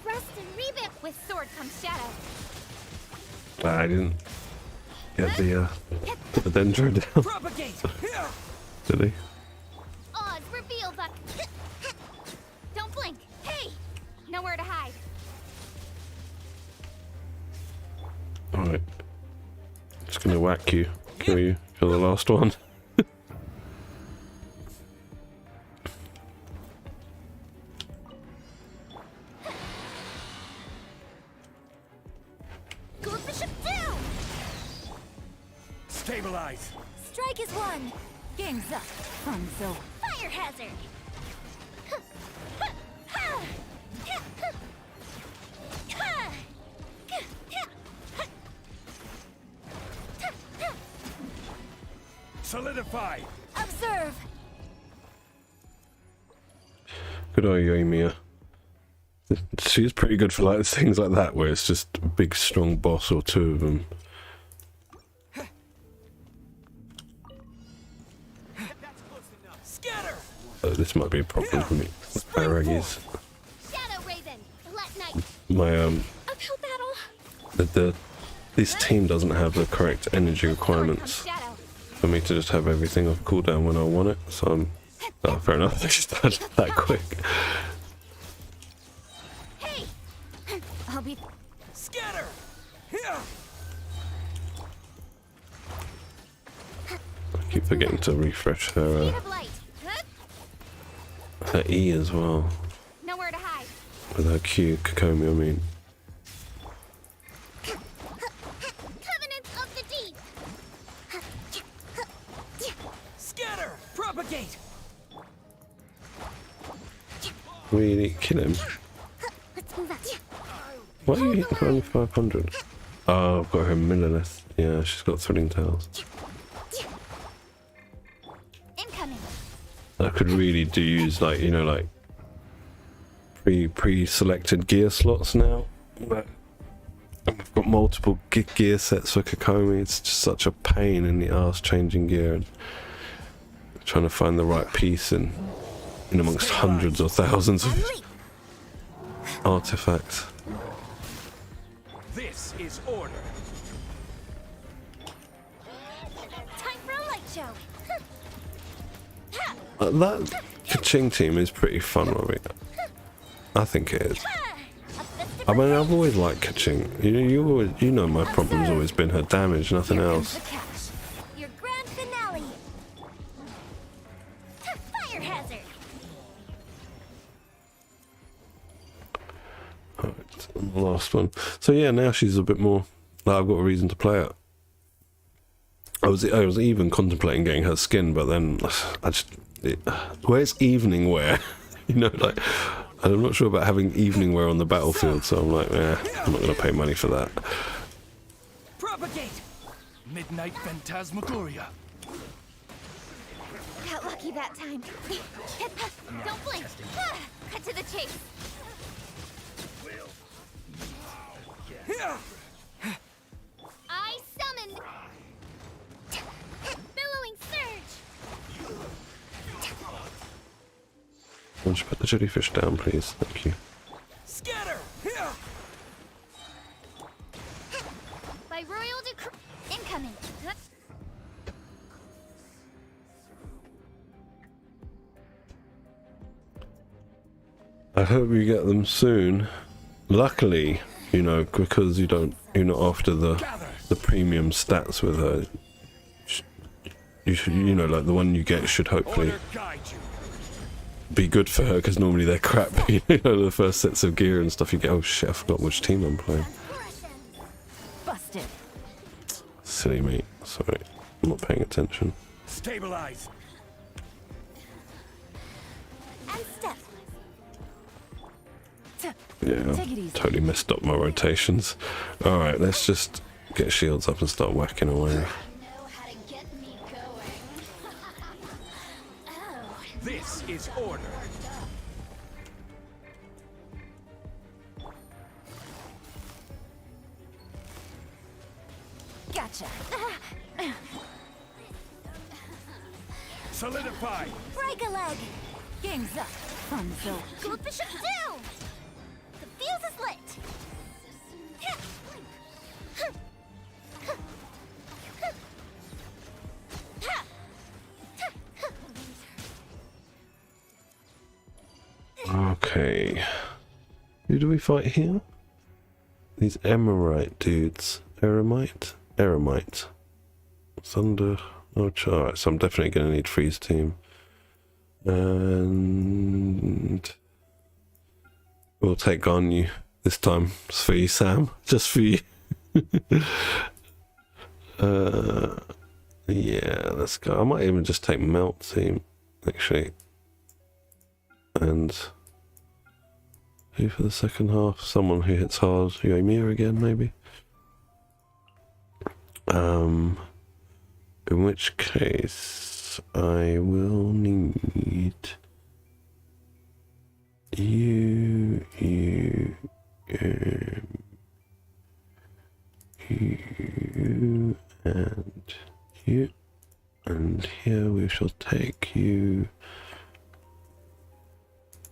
S5: Rest and revamp! With sword comes shadow.
S1: I didn't get the dendro down,
S7: Propagate!
S1: did he?
S5: Oz, reveal the... Don't blink! Hey! Nowhere to hide.
S1: Alright. Just gonna whack you. Kill you. Kill the last one.
S5: Good bishop down!
S2: Stabilize.
S3: Strike is one. Game's up. Funzo.
S5: Fire hazard!
S2: Solidify.
S3: Observe.
S1: Good on you, Yoimiya. She's pretty good for like things like that where it's just a big strong boss or two of them.
S7: Scatter!
S1: This might be a problem for me. Aragis.
S5: Shadow Raven! Let night!
S1: My
S5: Uphill battle!
S1: this team doesn't have the correct energy
S5: Sword comes
S1: requirements
S5: shadow!
S1: for me to just have everything off cooldown when I want it, so I'm... Oh, fair enough, I just had it that quick.
S5: Hey!
S3: I'll be...
S7: Scatter!
S1: I keep forgetting to refresh
S5: Speed
S1: her,
S5: of light!
S1: her E as well.
S5: Nowhere to hide!
S1: With her Q, Kokomi, I mean.
S5: Covenants of the deep!
S7: Scatter! Propagate!
S1: Really? Kill him?
S5: Let's move out.
S1: Why are you hitting for only 500? Oh, I've got her Millilith. Yeah, she's got thrilling tales.
S3: Incoming.
S1: I could really do use like, you know, like pre-selected gear slots now. But I've got multiple gear sets for Kokomi. It's just such a pain in the ass changing gear and trying to find the right piece in amongst hundreds or thousands of artifacts.
S2: This is order.
S5: Time for a light show.
S1: That Kaching team is pretty fun, Robbie. I think it is. I mean, I've always liked Kaching. You know my problem's always been her damage, nothing else.
S5: Your grand finale. Fire hazard.
S1: Alright, and the last one. So yeah, now she's a bit more like I've got a reason to play it. I was even contemplating getting her skin, but then where's evening wear? You know, like I'm not sure about having evening wear on the battlefield, so I'm like, I'm not going to pay money for that.
S7: Propagate!
S4: Midnight Phantasmagoria.
S5: Got lucky that time. Don't blink. Cut to the chase. I summoned billowing surge.
S1: Why don't you put the jellyfish down, please? Thank you.
S7: Scatter!
S5: By royal decree. Incoming.
S1: I hope you get them soon. Luckily, you know, because you're not after the premium stats with her. You should, you know, like the one you get should hopefully
S2: Order guide you.
S1: be good for her, because normally they're crap. You know, the first sets of gear and stuff you get. Oh shit, I forgot which team I'm playing.
S6: Busted.
S1: Silly me. Sorry, I'm not paying attention.
S2: Stabilize.
S5: And step.
S1: Yeah,
S6: Take it easy.
S1: totally messed up my rotations. Alright, let's just get shields up and start whacking away.
S2: This is order.
S6: Gotcha.
S2: Solidify.
S5: Break a leg.
S6: Game's up. Fun zone.
S5: Gold bishop down. The fuse is lit.
S1: Okay. Who do we fight here? These Emerite dudes. Eremite. Thunder. Oh, alright, so I'm definitely going to need Freeze Team. And we'll take on you this time. It's for you, Sam. Just for you. Yeah, let's go. I might even just take Melt Team, actually. And who for the second half? Someone who hits hard. Yoimiya again, maybe. In which case I will need you, and you, and here we shall take you.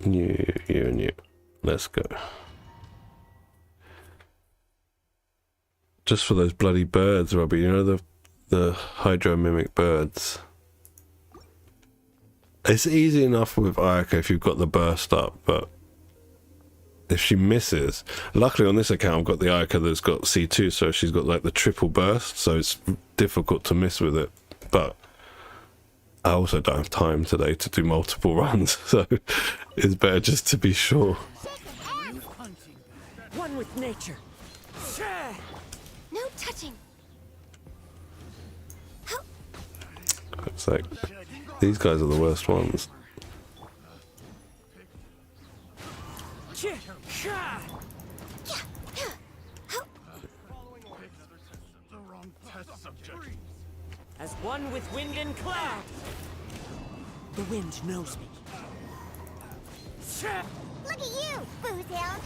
S1: You and you. Let's go. Just for those bloody birds, Robbie. You know the hydro mimic birds. It's easy enough with Ayaka if you've got the burst up, but if she misses, luckily on this account I've got the Ayaka that's got C2, so she's got like the triple burst, so it's difficult to miss with it. But I also don't have time today to do multiple runs, so it's better just to be sure.
S7: One with nature.
S5: No touching.
S1: It's like, these guys are the worst ones.
S4: Test subject.
S7: As one with wind and cloud. The wind knows me.
S5: Look at you, Boozhound.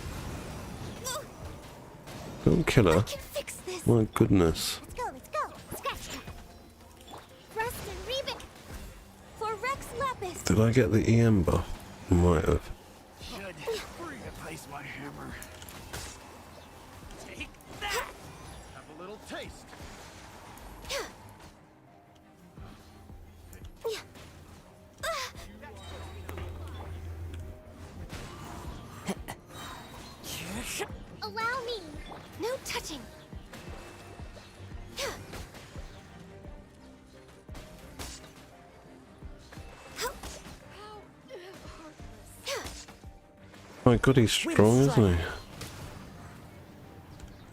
S1: Don't kill
S5: I
S1: her.
S5: can fix this.
S1: My goodness.
S5: Let's go, let's go. Scratch that. Rust and Rebic. For Rex Lapis.
S1: Did I get the EM buff? Might have.
S4: Should replace my hammer. Take that! Have a little taste.
S5: Allow me. No touching.
S1: My god, he's strong, isn't he?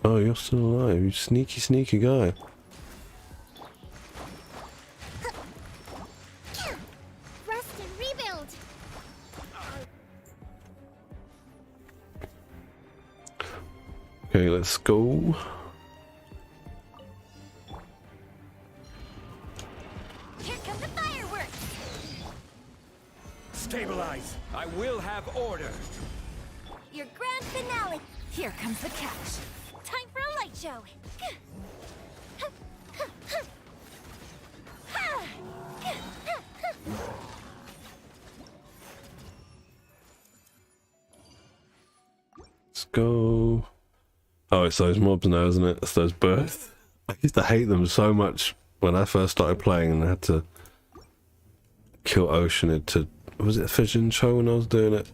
S1: Oh, you're still alive. You sneaky, sneaky guy.
S5: Rust and rebuild.
S1: Okay, let's go.
S3: Here come the fireworks!
S2: Stabilize. I will have order.
S5: Your grand finale.
S3: Here comes the catch.
S5: Time for a light show.
S1: Let's go. Oh, it's those mobs now, isn't it? It's those birds. I used to hate them so much when I first started playing and I had to kill Oceanid to... Was it Fission Show when I was doing it?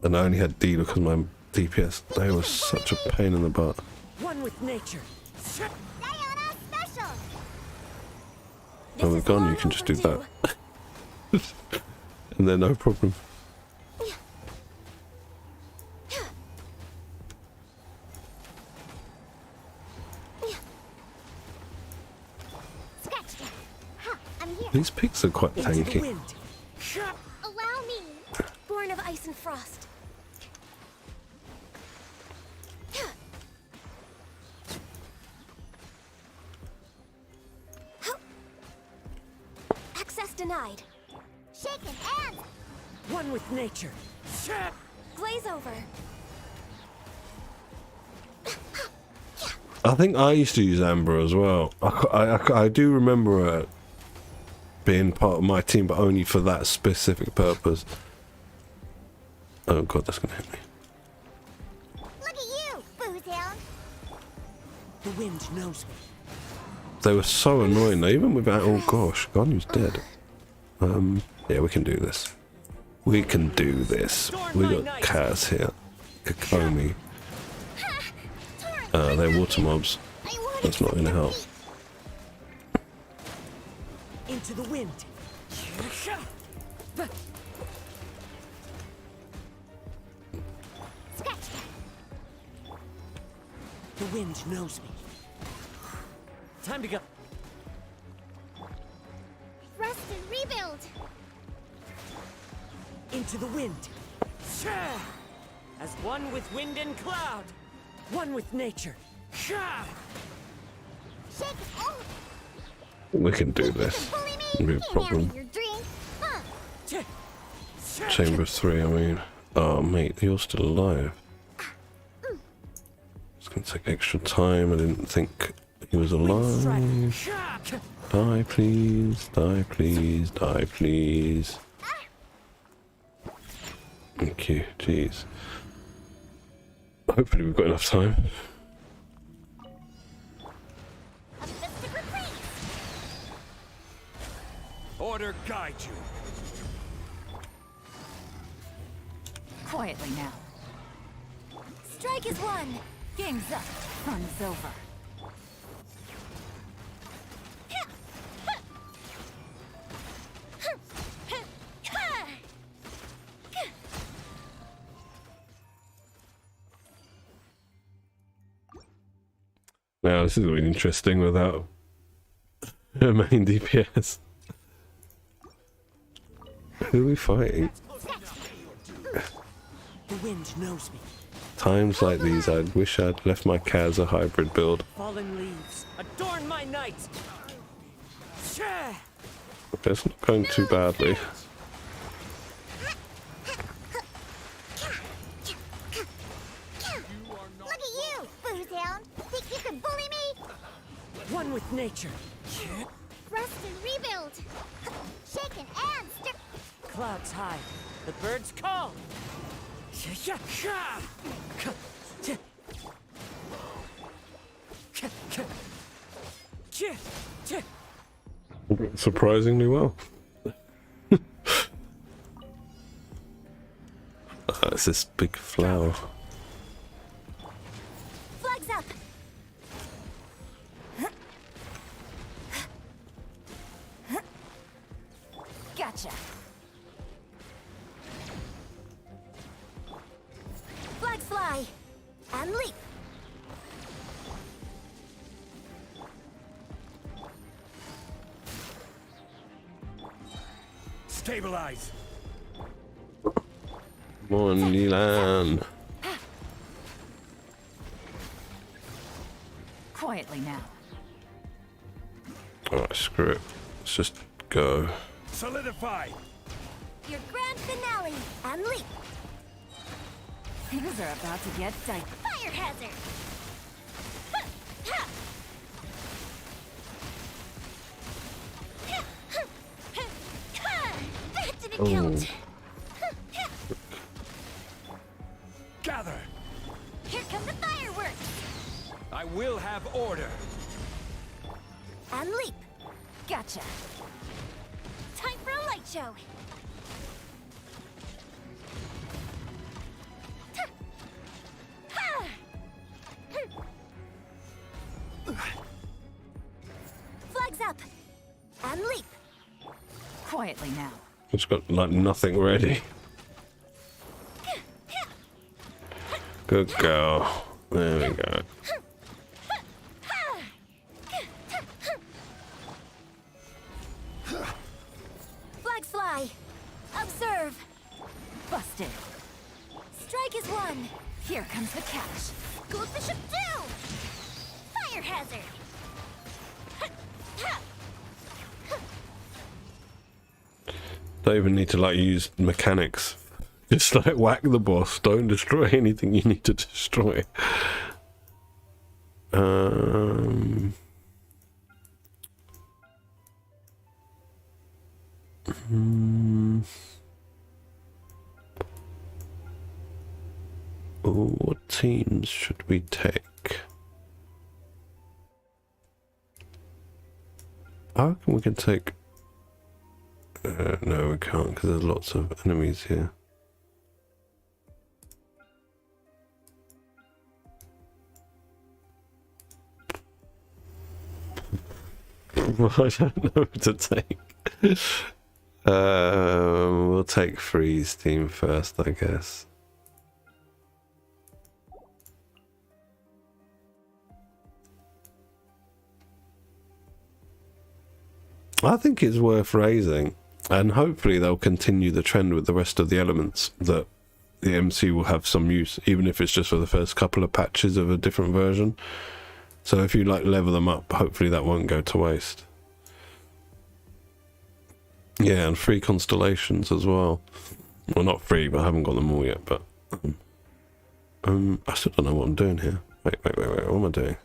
S1: And I only had D because my DPS. They were such a pain in the butt.
S7: One with nature.
S5: Diana special.
S1: When we're gone, you can just do that. And then no problem.
S5: Scratch that. Ha, I'm here.
S1: These pigs are quite
S7: Into the
S1: tanky.
S7: wind.
S5: Allow me. Born of ice and frost. Access denied. Shaken and
S7: One with nature.
S5: glaze over.
S1: I think I used to use Amber as well. I do remember her being part of my team, but only for that specific purpose. Oh god, that's gonna hit me.
S5: Look at you, Boozhound.
S7: The wind knows me.
S1: They were so annoying though, even without... Oh gosh, Ganu's dead. Yeah, we can do this. We can do this. We got Kaz here. Kakomi. They're water mobs. That's not gonna help.
S7: Into the wind.
S5: Scratch that.
S7: The wind knows me. Time to go.
S5: Rust and rebuild.
S7: Into the wind. As one with wind and cloud. One with nature.
S5: Shake it. Oh,
S1: We can do this.
S5: bully me.
S1: Won't be a
S5: Can't
S1: problem.
S5: have your dream. Huh.
S1: Chamber 3, I mean. Oh mate, you're still alive. It's gonna take extra time. I didn't think he was alive. Die please, die please, die please. Thank you, jeez. Hopefully we've got enough time.
S5: A mystic reprieve.
S2: Order guide you.
S3: Quietly now.
S5: Strike is one.
S3: Game's up. Fun's over.
S1: Now this is really interesting without her main DPS. Who are we fighting?
S7: The wind knows me.
S1: Times like these, I wish I'd left my cat as a hybrid build.
S7: Fallen leaves, adorn my night. Shah!
S1: Okay, it's not going too badly.
S5: Look at you, Boozehound. Think you can bully me?
S7: One with nature.
S5: Rest and rebuild. Shaken and stir.
S7: Clouds high. The birds call.
S1: Surprisingly well. It's this big flower.
S5: Flags up.
S6: Gotcha.
S5: Flags fly. And leap.
S2: Stabilize.
S1: Come on, Neelan.
S6: Quietly now.
S1: Alright, screw it. Let's just go.
S2: Solidify.
S5: Your grand finale. And leap.
S6: Things are about to get dicey.
S5: Fire hazard. That didn't count.
S2: Gather.
S5: Here come the fireworks.
S2: I will have order.
S5: And leap.
S6: Gotcha.
S5: Time for a light show. Flags up. And leap.
S6: Quietly now.
S1: It's got like nothing ready. Good girl. There we go.
S5: Flags fly. Observe.
S6: Busted.
S5: Strike is one.
S6: Here comes the catch.
S5: Gold Bishop 2. Fire hazard.
S1: Don't even need to like use mechanics. Just like whack the boss. Don't destroy anything you need to destroy. What teams should we take? I reckon we can take... no, we can't because there's lots of enemies here. Well, I don't know what to take. We'll take Freeze team first, I guess. I think it's worth raising, and hopefully they'll continue the trend with the rest of the elements that the MC will have some use, even if it's just for the first couple of patches of a different version. So if you like level them up, hopefully that won't go to waste. Yeah, and free constellations as well. Well, not free, but I haven't got them all yet. But I still don't know what I'm doing here. Wait. What am I doing?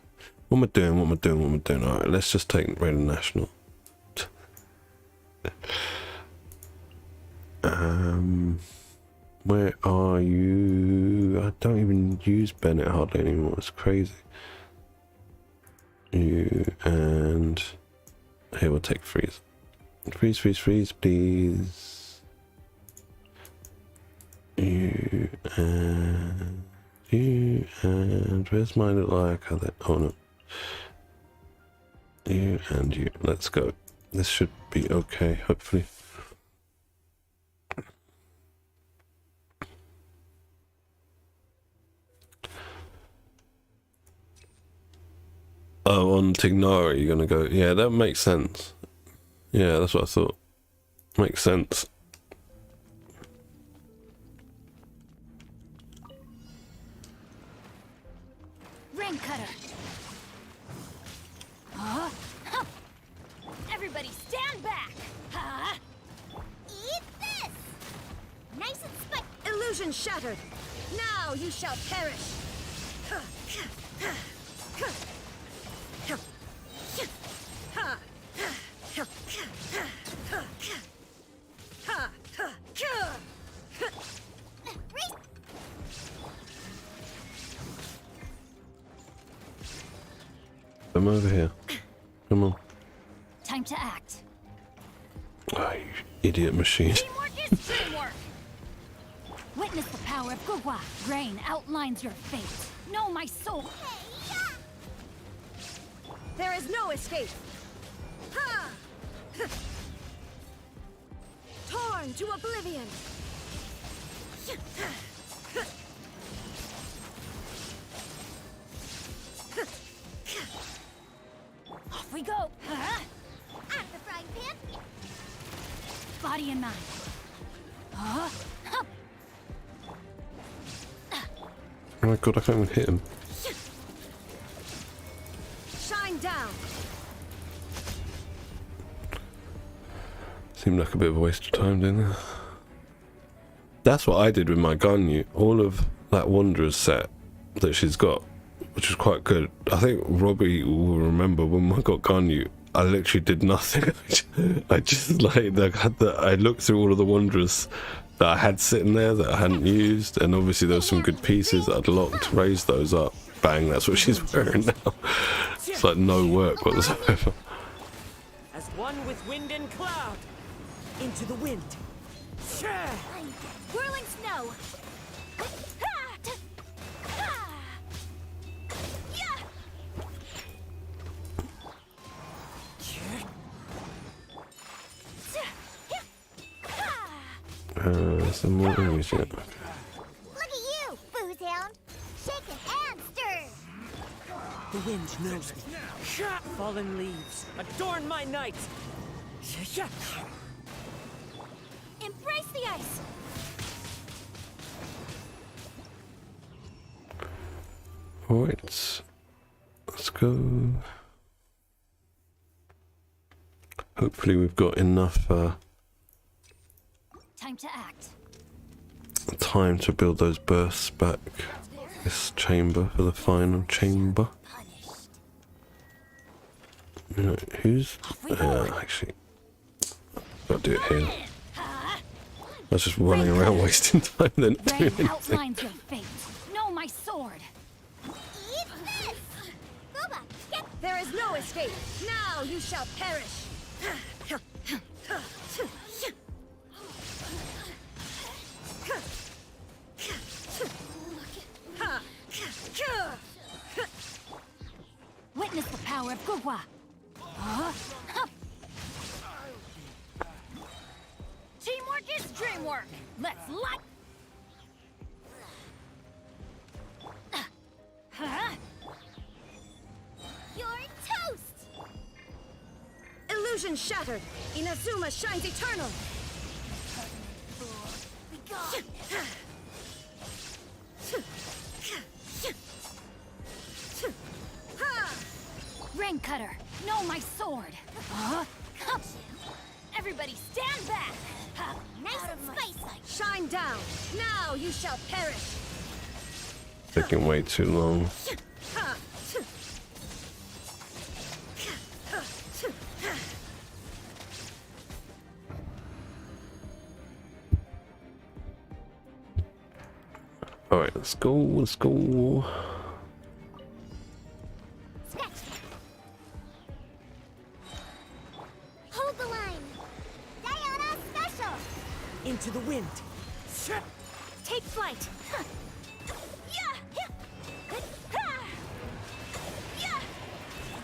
S1: What am I doing? All right, let's just take Raiden National. Where are you? I don't even use Bennett hardly anymore. It's crazy. You and here we'll take Freeze. Freeze, please. You and where's my little icon? Oh no. You and you. Let's go. This should be okay, hopefully. Oh, on Tignari you're gonna go. Yeah, that makes sense. Yeah, that's what I thought. Makes sense.
S3: Rain cutter. Huh? Everybody stand back. Huh?
S5: Eat this! Nice and spicy.
S7: Illusion shattered. Now you shall perish.
S1: I'm over here. Come on.
S3: Time to act.
S1: Oh, you idiot machine.
S3: Teamwork is teamwork. Witness the power of Gugwa. Rain outlines your fate. Know my soul.
S7: There is no escape. Ha! Torn to oblivion.
S3: Off we go. Huh?
S5: At the frying pan.
S3: Body and mind. Huh? Huh.
S1: Oh my god, I can't even hit him.
S7: Shine down.
S1: Seemed like a bit of a waste of time, didn't it? That's what I did with my Ganyu. All of that Wanderer's set that she's got, which is quite good. I think Robbie will remember when I got Ganyu, I literally did nothing. I just like, I looked through all of the Wanderers that I had sitting there that I hadn't used, and obviously there were some good pieces that I'd locked, raised those up. Bang, that's what she's wearing now. It's like no work whatsoever.
S7: As one with wind and cloud. Into the wind.
S3: Whirling snow.
S1: Some more enemies yet.
S5: Look at you, booze hound. Shaking and stir.
S7: The wind knows me. Fallen leaves, adorn my night.
S3: Embrace the ice.
S1: Alright, let's go. Hopefully we've got enough
S3: Time to act.
S1: time to build those bursts back. This chamber for the final chamber. You know, who's... actually, gotta do it here. I was just running around wasting time then doing
S3: Rain
S1: anything.
S3: outlines your fate. Know my sword.
S5: Eat this! Booba, get
S7: There is no escape. Now you shall perish.
S3: Witness the power of Gugwa. Huh? Teamwork is dreamwork. Let's light. Huh?
S5: your toast!
S7: Illusion shattered. Inazuma shines eternal.
S3: Be gone. Rain cutter. Know my sword. Huh? Everybody stand back.
S5: Nice and spicy.
S7: Shine down. Now you shall perish.
S1: Taking way too long. Alright, let's go, let's go.
S5: Sketch. Hold the line. Diana special.
S7: Into the wind.
S3: Take flight.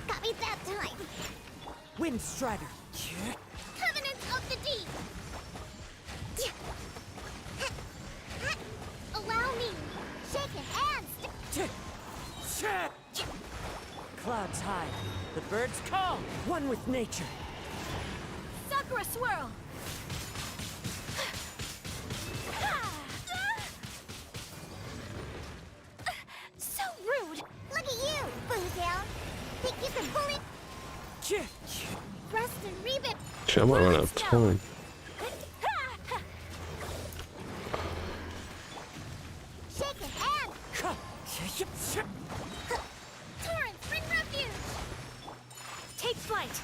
S5: Got me that time.
S7: Wind strider.
S5: Covenants of the deep. Allow me. Shaking and
S7: Clouds high. The birds call. One with nature.
S3: Sakura swirl.
S5: so rude. Look at Holy rust and rebit.
S1: Shit, I might run out of time.
S5: Shake a hand. Torrents, bring refuge.
S6: Take flight.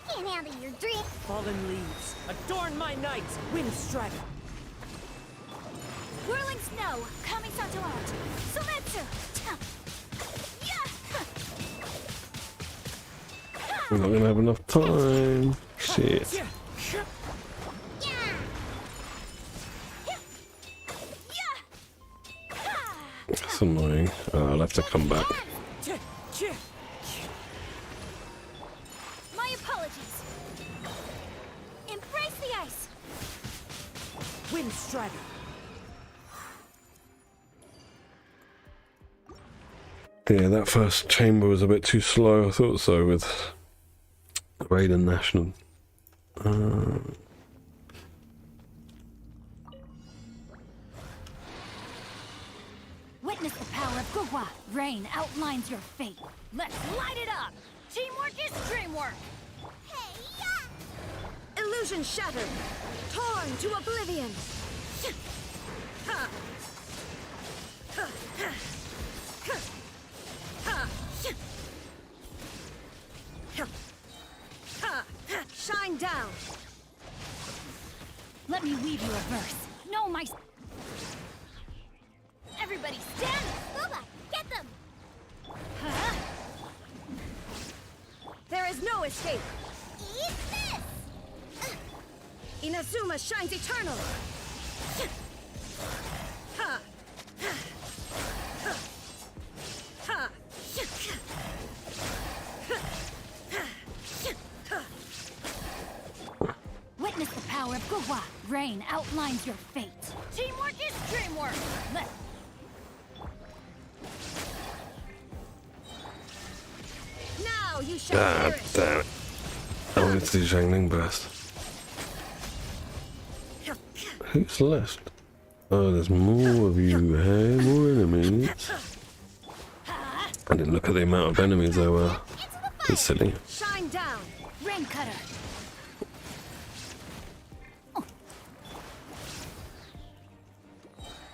S5: Can't handle your drift.
S7: Fallen leaves, adorn my night, wind strider.
S3: Whirling snow, Kamisato out. Sumetsu!
S1: We're not gonna have enough time. Shit.
S5: Yeah.
S1: That's annoying. I'll have to come back.
S3: My apologies. Embrace the ice.
S7: Wind strider.
S1: Yeah, that first chamber was a bit too slow. I thought so with Raiden National.
S3: Witness the power of Gugwa. Rain outlines your fate. Let's light it up. Teamwork is dreamwork.
S6: Illusion shattered. Torn to oblivion. Shine down.
S3: Let me weave you a verse. No, my... Everybody stand!
S5: Booba, get them.
S3: Huh?
S6: There is no escape.
S5: Eat this.
S6: Inazuma shines eternal. Ha! Ha!
S3: Witness the power of Gugwa. Rain outlines your fate. Teamwork is dreamwork. Let...
S6: Now you shall
S1: Ah,
S6: perish.
S1: damn it. I wanted to do Zhangling Burst. Who's left? Oh, there's more of you. Hey, more enemies. I didn't look at the amount of enemies there were. It's silly.
S6: Shine down.
S3: Rain cutter. Oh.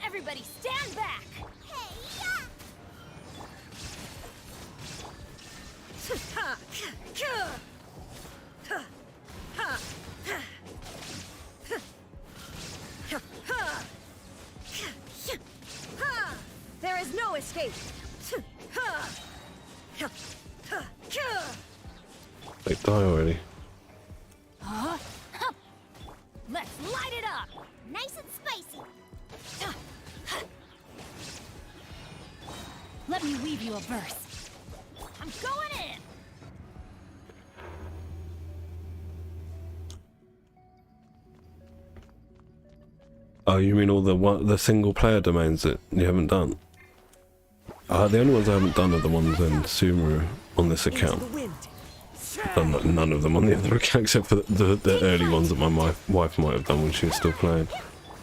S3: Everybody stand back.
S6: Ha! Ha! Ha! Ha! There is no escape.
S1: They die already.
S3: Huh? Hup. Let's light it up.
S5: Nice and spicy.
S3: Let me weave you a verse. I'm going in.
S1: Oh, you mean all the single player domains that you haven't done? The only ones I haven't done are the ones in Sumeru on this account.
S7: The wind.
S1: None of them on the other account except for the early ones that my wife might have done when she was still playing.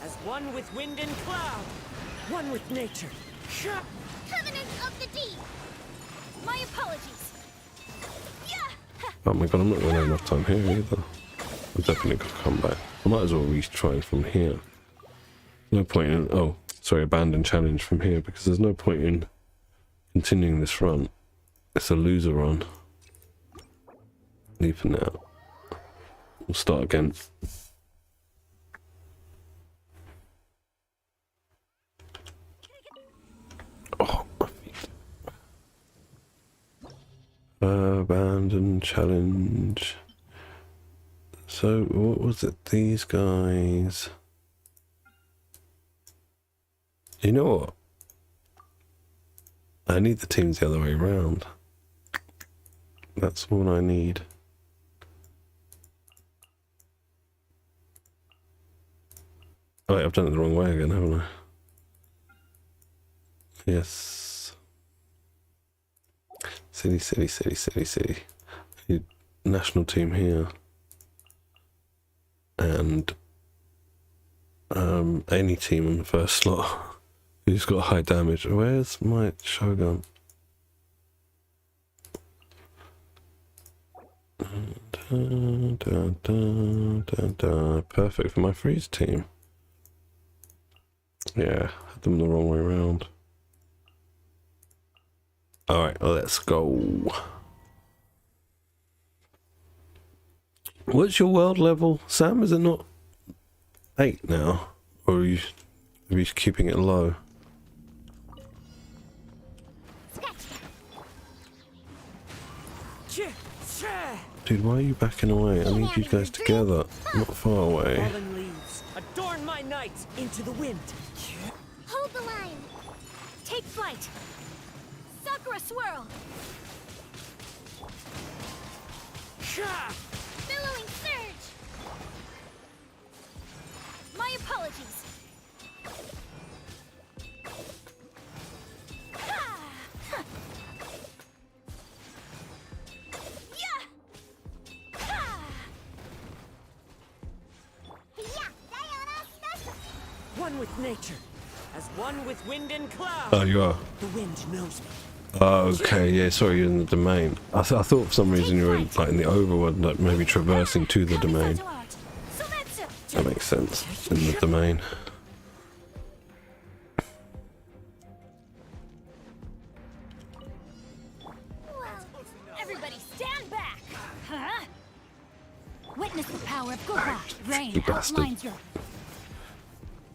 S7: As one with wind and cloud, one with nature.
S5: Covenant of the deep.
S3: My apologies.
S1: Oh my god, I'm not going to have enough time here either. I'm definitely going to come back. I might as well retry from here. No point in... Oh, sorry, abandon challenge from here because there's no point in continuing this run. It's a loser run. Leave for now. We'll start again. Oh, my feet. Abandon challenge. So, what was it? These guys... You know what? I need the teams the other way around. That's all I need. Oh, wait, I've done it the wrong way again, haven't I? Yes. City. Need national team here. And any team on the first slot. He's got high damage. Where's my Shogun? Perfect for my freeze team. Yeah, had them the wrong way around. Alright, let's go. What's your world level, Sam? Is it not 8 now? Or are you keeping it low? Dude, why are you backing away? I need you guys together, not far away.
S7: Fallen leaves, adorn my night into the wind.
S5: Hold the line.
S3: Take flight. Sakura swirl.
S5: Billowing surge.
S3: My apologies.
S7: One with nature, as one with wind and cloud.
S1: Oh, you are?
S7: The wind knows me.
S1: Oh, okay, yeah, sorry, you're in the domain. I thought for some reason you were in, like, in the overworld, like maybe traversing to the domain. That makes sense, in the domain.
S3: Everybody stand back. Huh? Witness the power of Gugwa. Rain
S1: You bastard.
S3: outlines your...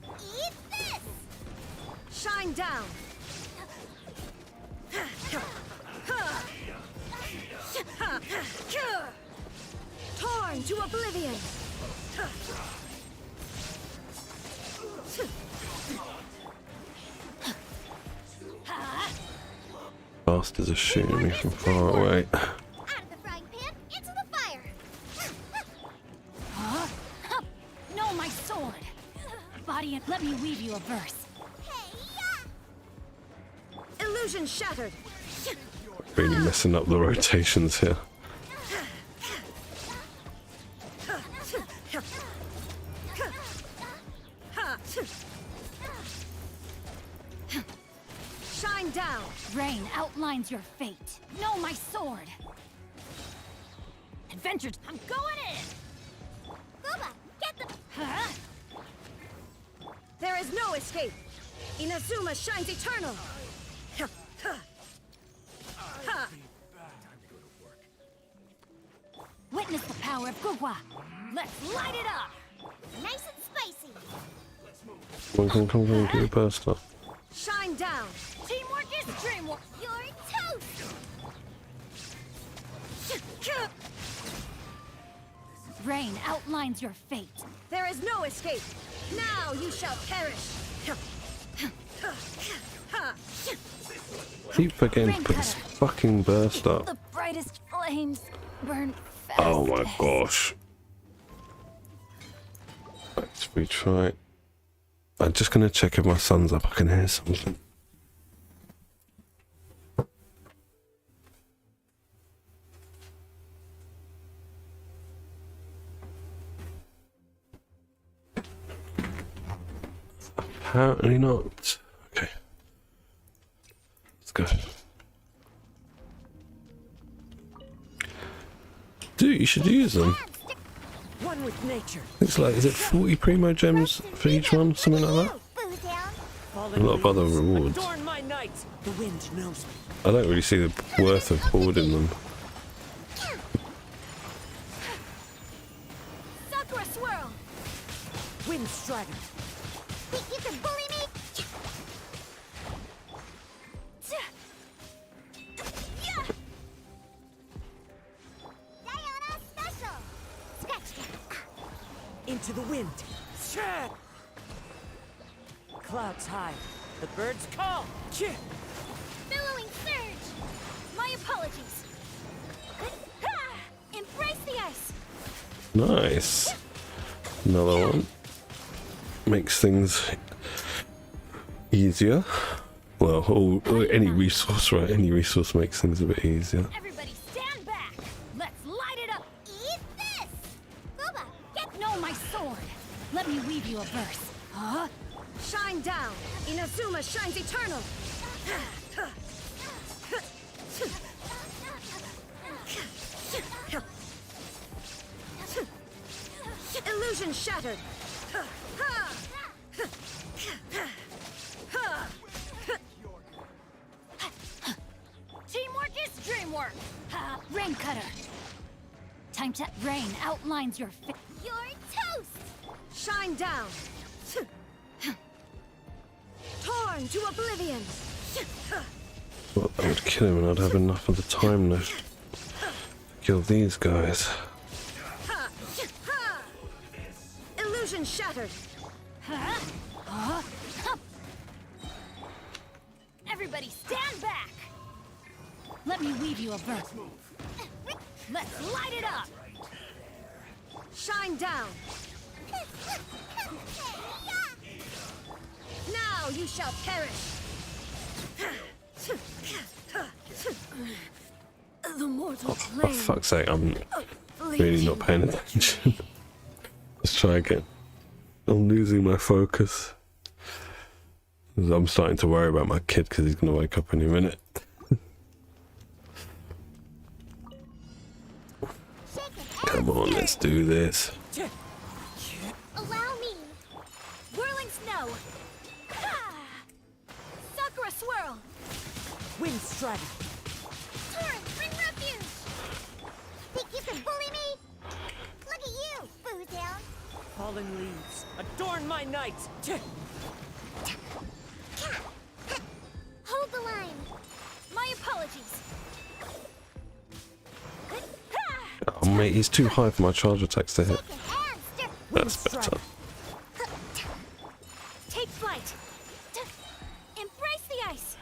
S5: Eat this.
S3: Shine down. Torn to oblivion.
S1: Bastards are shooting me from far away.
S5: Out of the frying pan, into the fire.
S3: Huh? No, my sword. Body, and let me weave you a verse. Illusion shattered.
S1: Really messing up the rotations here.
S3: Shine down. Rain outlines your fate. Know my sword. Adventures. I'm going in.
S5: Guba, get the...
S3: Huh? There is no escape. Inazuma shines eternal. Witness the power of Gugwa. Let's light it up.
S5: Nice and spicy.
S1: Come, get your burst up.
S3: Shine down. Teamwork is dreamwork.
S5: You're toast.
S3: Rain outlines your fate. There is no escape. Now you shall perish.
S1: Keep forgetting to put this fucking burst up.
S3: The brightest flames burn fast.
S1: Oh my gosh. Let's retry. I'm just gonna check if my sun's up. I can hear something. Apparently not. Okay. Let's go. Dude, you should use them.
S7: One with nature.
S1: It's like, is it 40 primo gems for each one? Something like that?
S5: Boo down.
S7: Fallen
S1: A lot of other
S7: leaves,
S1: rewards.
S7: adorn my night. The wind knows me.
S1: I don't really see the worth of hoarding them.
S3: Sakura swirl.
S7: Wind strider.
S5: Think you can bully me? Diana special. Scratch that.
S7: Into the wind. Clouds high. The birds call.
S5: Billowing surge.
S3: My apologies. Embrace the ice.
S1: Nice. Another one. Makes things easier. Well, or any resource, right? Any resource makes things a bit easier.
S3: Everybody stand back. Let's light it up.
S5: Eat this. Guba, get
S3: Know my sword. Let me weave you a verse.
S8: Shine down! Inazuma shines eternal! Illusion shattered!
S3: Teamwork is dreamwork! Rain cutter! Time to rain outlines your fate.
S5: You're toast!
S8: Shine down! Torn to oblivion!
S1: Well, that would kill him and I'd have enough of the time left to kill these guys.
S8: Illusion shattered!
S3: Everybody stand back! Let me weave you a verse. Let's light it up!
S8: Shine down! Now you shall perish! The mortal
S1: For
S8: flame.
S1: fuck's sake, I'm really not paying attention. Let's try again. I'm losing my focus. I'm starting to worry about my kid because he's going to wake up any minute. Come on, let's do this.
S5: Allow me!
S3: Whirling snow! Sakura swirl!
S7: Wind strike.
S5: Torrent, bring refuge! Think you can bully me? Look at you, Bootown!
S7: Fallen leaves. Adorn my night.
S5: Hold the line!
S3: My apologies!
S1: Oh mate, he's too high for my charge attacks to hit.
S5: Shake it and stir!
S1: That's better.
S3: Take flight! Embrace the ice!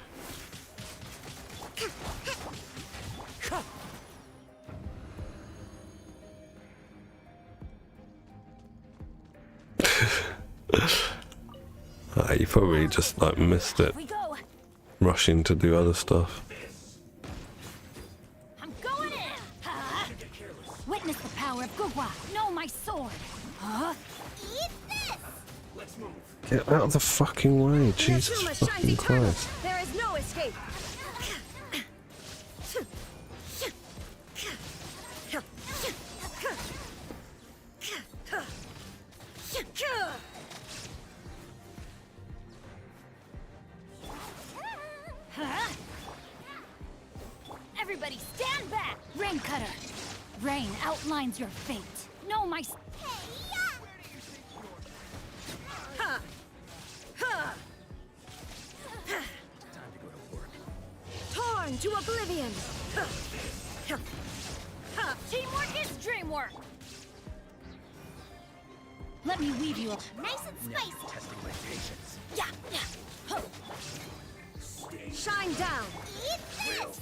S1: You probably just like missed it,
S3: We go!
S1: rushing to do other stuff.
S3: I'm going in! Witness the power of Gugwa! Know my sword!
S5: Eat this!
S1: Get out of the fucking way, Jesus
S8: Inazuma shines
S1: fucking
S8: eternal!
S1: Christ.
S8: There is no escape!
S3: Everybody stand back! Rain cutter! Rain outlines your fate. Know my...
S8: Torn to oblivion!
S3: Teamwork is dreamwork! Let me weave you a...
S5: Nice and spicy!
S3: Yeah, yeah. Huh.
S8: Shine down!
S5: Eat this!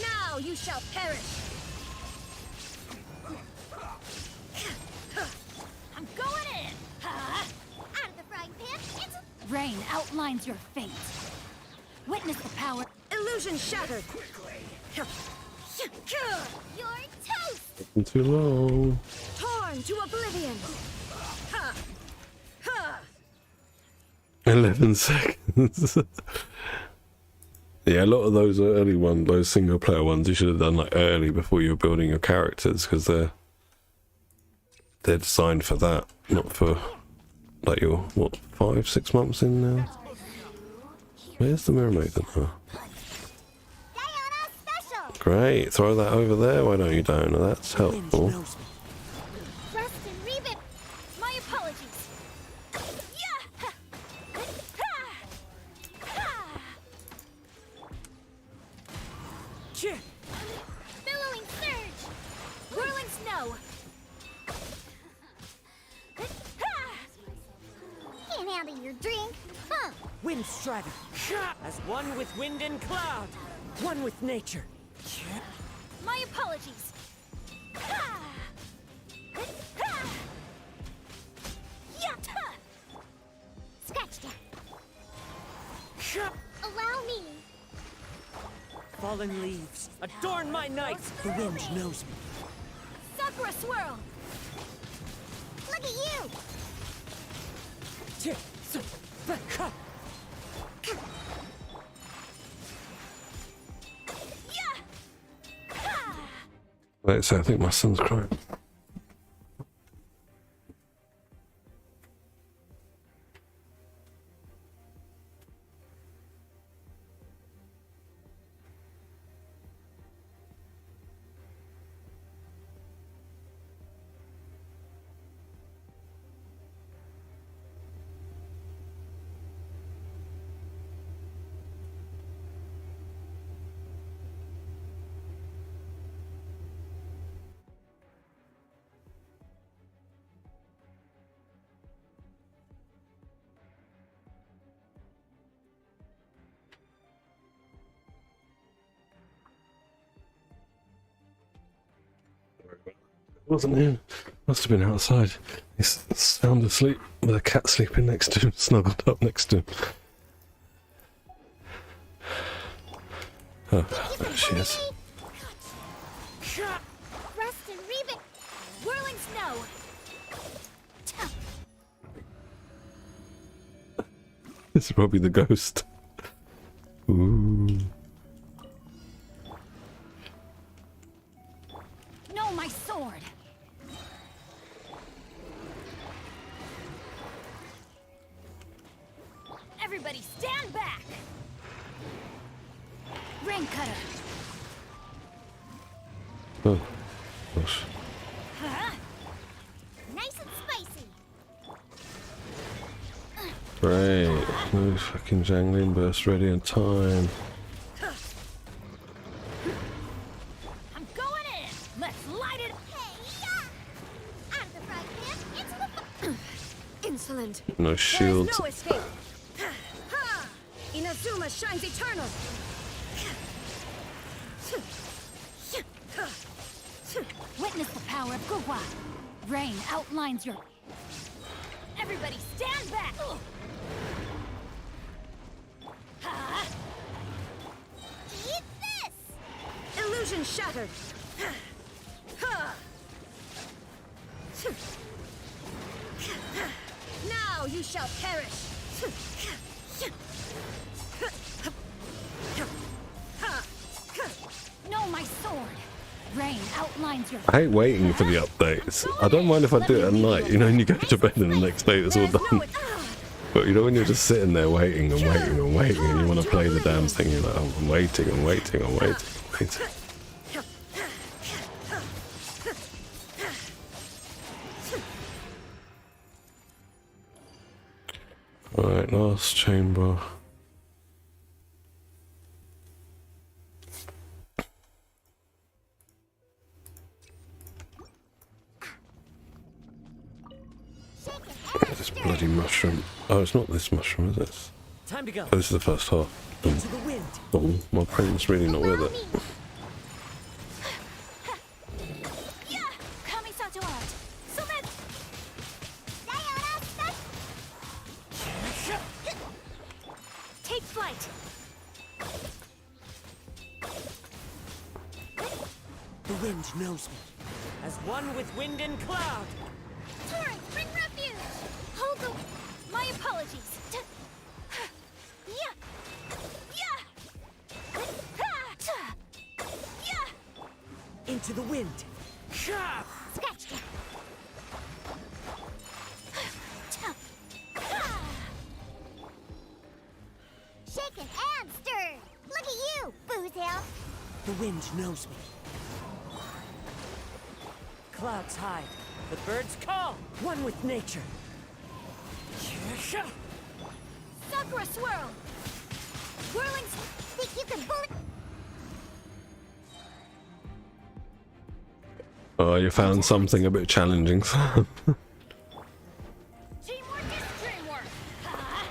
S8: Now you shall perish!
S3: I'm going in!
S5: Out of the frying pan, into...
S3: Rain outlines your fate. Witness the power...
S8: Illusion shattered!
S5: You're toast!
S1: Taking too long.
S8: Torn to oblivion!
S1: 11 seconds. Yeah, a lot of those early ones, those single player ones, you should have done like early before you were building your characters, because they're designed for that, not for like your what 5-6 months in now. Where's the Mirror Maiden? Oh.
S5: Diana special!
S1: Great, throw that over there. Why don't you, Diana? That's helpful.
S7: Knows me.
S5: Rust and Reben!
S3: My apologies. Yeah!
S7: Cheer.
S3: Billowing surge! Whirling snow!
S5: Can't handle your drink, huh?
S7: Wind strider. As one with wind and cloud. One with nature.
S3: My apologies.
S5: Scratch that. Allow me.
S7: Fallen leaves. Adorn my night. The wind knows me.
S3: Sakura swirl!
S5: Look at you!
S1: Wait, so I think my son's crying. Wasn't in. Must have been outside. He's sound asleep with a cat sleeping next to him, snuggled up next to him. Oh, there she is.
S5: Rust and Reba.
S3: Whirling snow.
S1: This is probably the ghost. Ooh.
S3: No, my sword. Everybody stand back. Rain cutter.
S1: Oh, gosh.
S3: Huh?
S5: Nice and spicy.
S1: Great. No fucking jangling burst ready in time.
S3: I'm going in. Let's light it.
S5: Hey, yeah! Out of the frying pan, into the
S8: Insolent.
S1: No
S8: There is
S1: shields.
S8: no escape. Ha! Inazuma shines eternal.
S3: Witness the power of Gugwa. Rain outlines your... Everybody stand back! Ha!
S5: Eat this!
S8: Illusion shattered. Ha! Now you shall perish.
S3: No, my sword! Rain outlines your...
S1: I hate waiting for the updates. I don't mind if I do it at night, you know, and you go to bed and the next day it's all
S8: There's no
S1: done. But you know, when you're just sitting there waiting and waiting and waiting and you want to play the damn thing, you're like, oh, I'm waiting and waiting and waiting and waiting. Alright, last chamber.
S5: Shake it and
S1: This
S5: stir.
S1: bloody mushroom. Oh, it's not this mushroom, is it?
S7: Time to go.
S1: Oh, this is the first half.
S7: Into the wind.
S1: Oh, my friend's really not with
S5: Follow
S1: it.
S5: me.
S3: Yeah! Kamisato art! Sumet!
S5: Sayonara,
S3: Take flight!
S7: The wind knows me. As one with wind and cloud.
S5: Torrent, bring refuge!
S3: Hold the... My apologies. Yeah! Yeah! Yeah!
S7: Into the wind.
S5: Scratch it. Shaken and stirred. Look at you, Boozhill.
S7: The wind knows me. Clouds hide. The birds call. One with nature.
S3: Sakura swirl! Whirling...
S5: Think you can bully?
S1: Oh, you found something a bit challenging.
S3: Teamwork is dreamwork! Ah.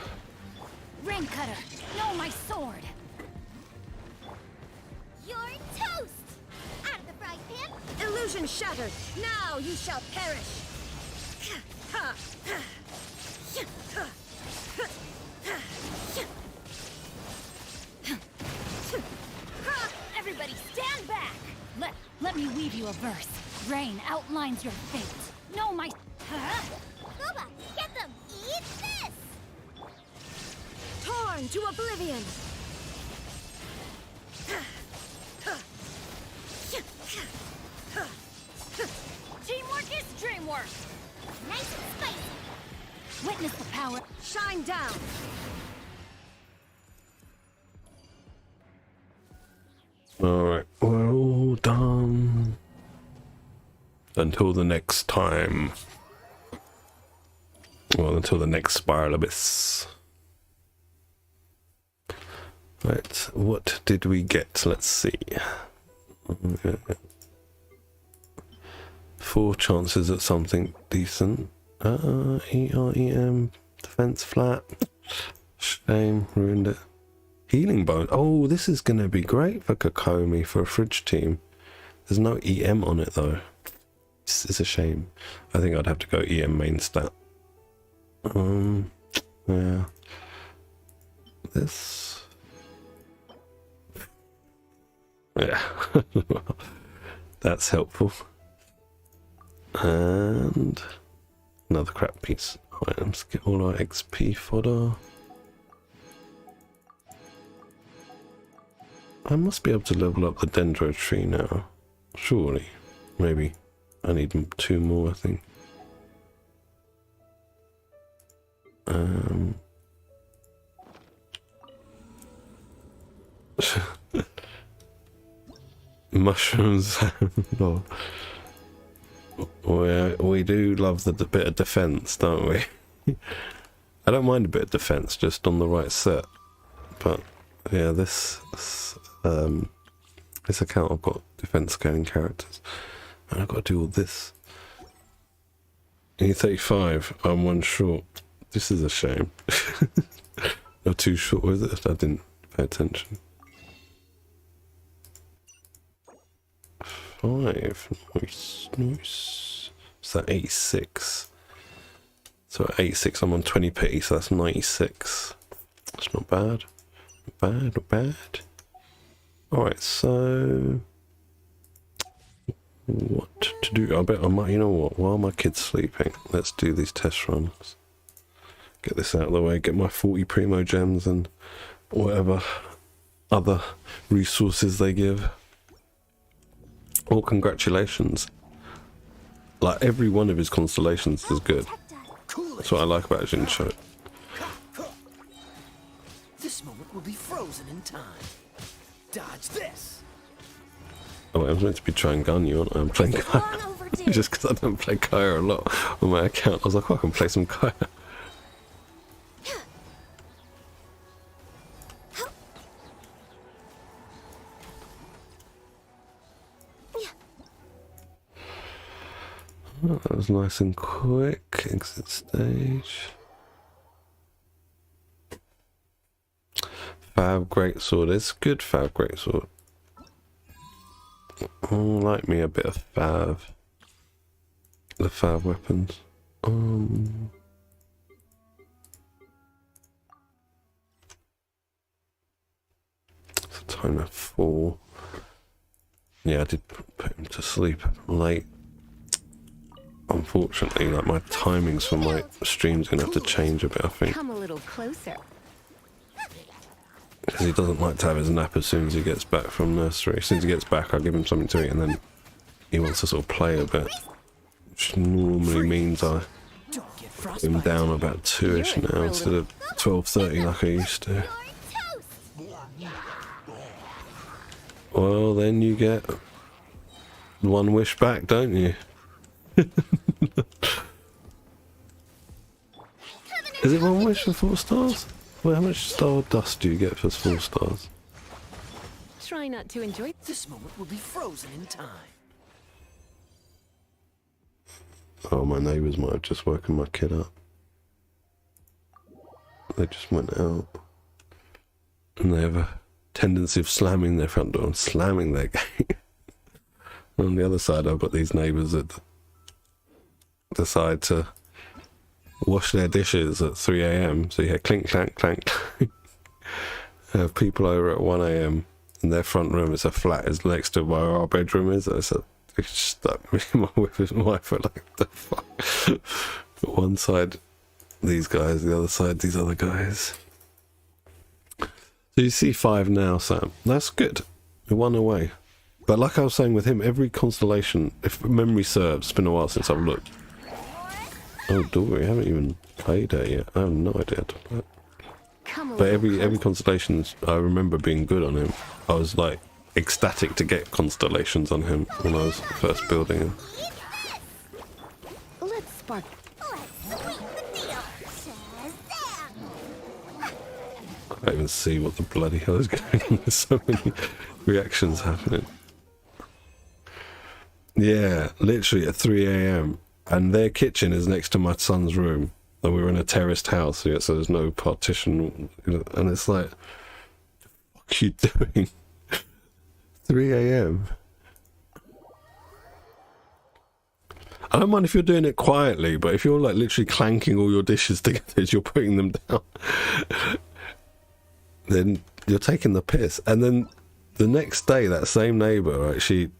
S3: Rain cutter! No, my sword!
S5: You're toast. Out of the frying pan.
S8: Illusion shattered. Now you shall perish.
S3: Everybody stand back! Let me weave you a verse. Rain outlines your fate. No, my... Huh?
S5: Boba, get them! Eat this!
S8: Torn to oblivion!
S3: Teamwork is dreamwork!
S5: Nice and spicy!
S3: Witness the power...
S8: Shine down!
S1: Alright, we're all done. Until the next time. Well, until the next Spiral Abyss. Right, what did we get? Let's see. 4 chances at something decent. EREM, defense flat. Shame, ruined it. Healing bone. Oh, this is going to be great for Kokomi for a fridge team. There's no EM on it though. It's a shame. I think I'd have to go EM main stat. Yeah. This. Yeah. That's helpful. And another crap piece. Items, get all our XP fodder. I must be able to level up the dendro tree now. Surely. Maybe. I need 2 more, I think. Mushrooms. Oh. We do love the bit of defense, don't we? I don't mind a bit of defense, just on the right set. But yeah, this account I've got defense scaling characters, and I've got to do all this. E35, I'm 1 short. This is a shame. Or 2 short with it. I didn't pay attention. 5, nice. So 86. So at 86, I'm on 20p, so that's 96. That's not bad. Not bad, not bad. Alright, so what to do? I bet I might, you know what, while my kid's sleeping, let's do these test runs. Get this out of the way, get my 40 primo gems and whatever other resources they give. Oh, congratulations. Like, every one of his constellations is good. That's what I like about Genshin.
S7: This moment will be frozen in time. Dodge this.
S1: Oh, I was meant to be trying gun you, aren't I? I'm playing Kaya. Just because I don't play Kaya a lot on my account. I was like, oh, I can play some Kaya. Oh, that was nice and quick. Exit stage. Fab Greatsword. It's good Fab Greatsword. I like me a bit of Fab. The Fab weapons. It's a time of 4. Yeah, I did put him to sleep late. Unfortunately, like, my timings for my stream's gonna have to change a bit, I think.
S6: Come a little closer.
S1: Because he doesn't like to have his nap as soon as he gets back from nursery. As soon as he gets back, I'll give him something to eat, and then he wants to sort of play a bit. Which normally means I put him down about 2ish now, instead of 12:30 like I used to. Well, then you get 1 wish back, don't you? Is it 1 wish for 4 stars? Well, how much star dust do you get for 4 stars?
S6: Try not to enjoy.
S7: This moment will be frozen in time.
S1: Oh, my neighbours might have just woken my kid up. They just went out. And they have a tendency of slamming their front door and slamming their gate. On the other side, I've got these neighbours that decide to wash their dishes at 3 AM. So you hear clink, clank, clank, clank. Have people over at 1 AM. In their front room, it's a flat, is next to where our bedroom is. It's a He stuck me with his wife. Like, the fuck? One side, these guys, the other side, these other guys. So you see 5 now, Sam. That's good. You're 1 away. But like I was saying with him, every constellation, if memory serves, it's been a while since I've looked. Oh, Dory, I haven't even played her yet. I have no idea how to play it. But every constellation, I remember being good on him. I was like ecstatic to get constellations on him when I was first building him.
S5: Let's spark. Let's sweeten the deal. Shazam!
S1: I can't even see what the bloody hell is going on. There's so many reactions happening. Yeah, literally at 3 a.m. And their kitchen is next to my son's room. And we were in a terraced house, yeah, so there's no partition. And it's like, what are you doing? 3 a.m. I don't mind if you're doing it quietly, but if you're like literally clanking all your dishes together as you're putting them down, then you're taking the piss. And then the next day, that same neighbour, right,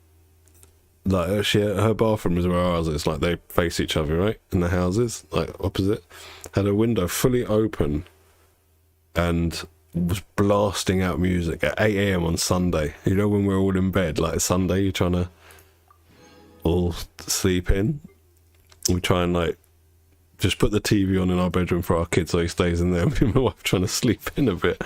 S1: her bathroom is where ours is, like they face each other, right, in the houses, like opposite, had a window fully open and was blasting out music at 8 a.m. on Sunday. You know, when we're all in bed, like Sunday, you're trying to all sleep in. We try and like just put the TV on in our bedroom for our kid so he stays in there. Me and my wife trying to sleep in a bit.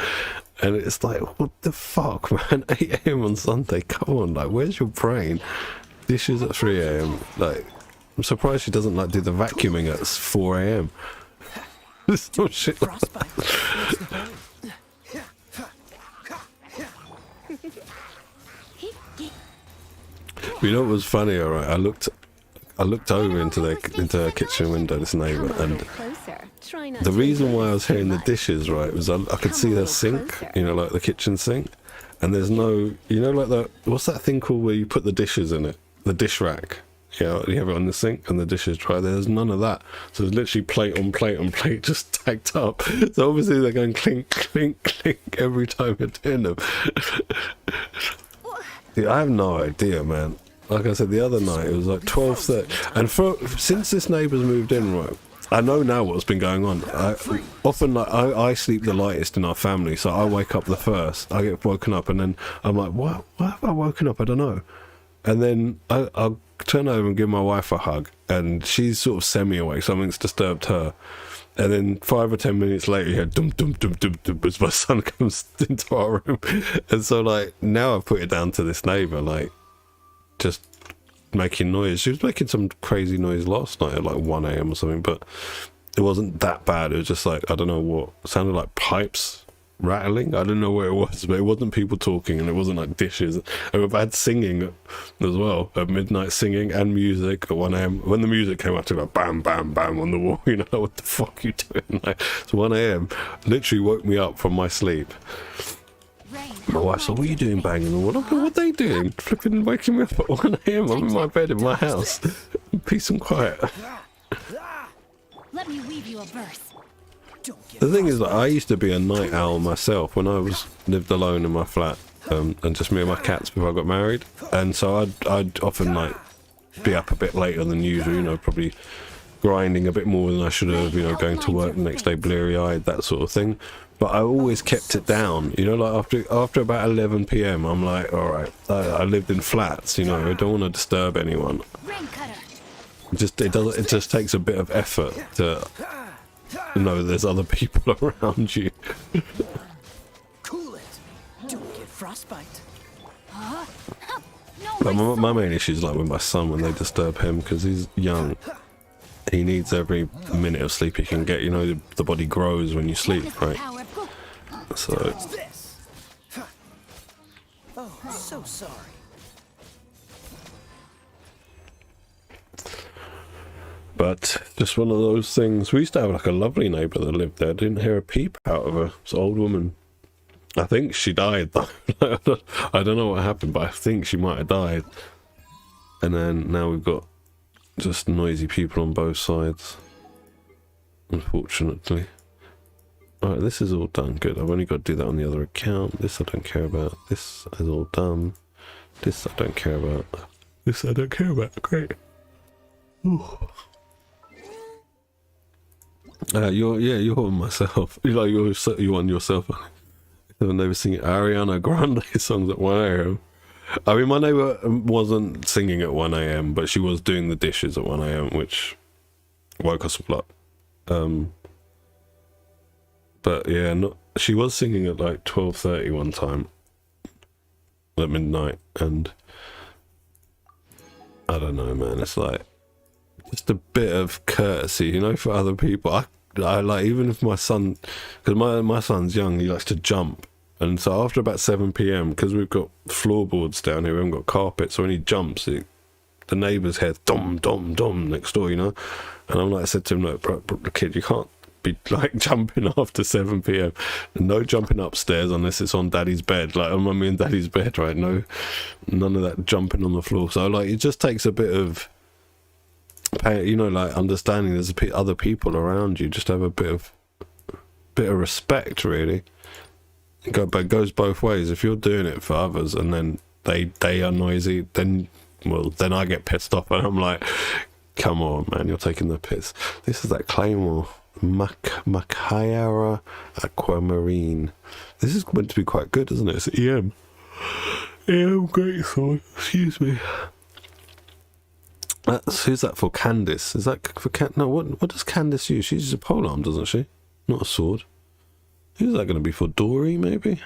S1: And it's like, what the fuck, man? 8 a.m. on Sunday, come on, like, where's your brain? Dishes at 3 a.m. Like, I'm surprised she doesn't like do the vacuuming at 4 a.m. There's no shit like that. You know what was funny? All right, I looked over into her kitchen window, this neighbour, and the reason why I was hearing the dishes, right, was I could see the sink, you know, like the kitchen sink, and there's no, you know, like what's that thing called where you put the dishes in it? The dish rack. Yeah, you have it on the sink and the dishes dry. There's none of that. So it's literally plate on plate on plate just stacked up. So obviously they're going clink, clink, clink every time you're doing them. Dude, I have no idea, man. Like I said the other night, it was like 12:30. And since this neighbour's moved in, right, I know now what's been going on. Often, like, I sleep the lightest in our family, so I wake up the first. I get woken up, and then I'm like, why have I woken up? I don't know. And then I'll turn over and give my wife a hug, and she's sort of semi-awake, something's disturbed her. And then 5 or 10 minutes later, you hear dum dum dum dum dum as my son comes into our room. And so, like, now I've put it down to this neighbour, like, just making noise. She was making some crazy noise last night at like 1 a.m. or something, but it wasn't that bad. It was just like, I don't know what, it sounded like pipes rattling. I don't know where it was, but it wasn't people talking, and it wasn't like dishes. And we've had singing as well at midnight, singing and music at 1 a.m. When the music came out, to like bam bam bam on the wall, you know, like, what the fuck are you doing? Like, it's 1 a.m. literally woke me up from my sleep. My wife said, what are you doing banging the wall? What are they doing? Flipping waking me up at 1 a.m. I'm in my bed in my house. Peace and quiet.
S3: Let me weave you a verse.
S1: The thing is that I used to be a night owl myself when I lived alone in my flat, and just me and my cats before I got married. And so I'd often like be up a bit later than usual, you know, probably grinding a bit more than I should have, you know, going to work the next day bleary-eyed, that sort of thing. But I always kept it down, you know, like after about 11 p.m. I'm like, all right, I lived in flats, you know, I don't want to disturb anyone. It just takes a bit of effort to know there's other people around you.
S7: Cool it. Don't get frostbite.
S1: But my main issue is like with my son when they disturb him, because he's young. He needs every minute of sleep he can get. You know, the body grows when you sleep, right? So.
S7: This. Oh, so sorry.
S1: But just one of those things. We used to have like a lovely neighbour that lived there. Didn't hear a peep out of her. It's an old woman. I think she died though. I don't know what happened, but I think she might have died. And then now we've got just noisy people on both sides, unfortunately. Alright, this is all done. Good. I've only got to do that on the other account. This I don't care about. This is all done. This I don't care about. This I don't care about. Great. Ooh. You're on myself. You're on yourself. The neighbour singing Ariana Grande songs at 1 a.m. I mean, my neighbour wasn't singing at 1 a.m, but she was doing the dishes at 1 a.m, which woke us all up. But yeah, she was singing at like 12:30 one time at midnight, and I don't know, man. It's like just a bit of courtesy, you know, for other people. I like, even if my son, because my son's young, he likes to jump, and so after about 7 p.m, because we've got floorboards down here, we haven't got carpet, so when he jumps, the neighbours hear dom dom dom next door, you know. And I'm like, I said to him, like, bro, kid, you can't be like jumping after 7 p.m. No jumping upstairs unless it's on daddy's bed, like on mummy and daddy's bed, right? No, none of that jumping on the floor. So like, it just takes a bit of, you know, like understanding there's other people around you. Just have a bit of respect, really. But it goes both ways. If you're doing it for others and then they are noisy, then I get pissed off, and I'm like, come on, man, you're taking the piss. This is that Claymore. Macayara Aquamarine. This is meant to be quite good, isn't it? It's EM. EM great song. Excuse me. Who's that for? Candice. Is that for No, what does Candice use? She uses a polearm, doesn't she? Not a sword. Who's that going to be for? Dory, maybe?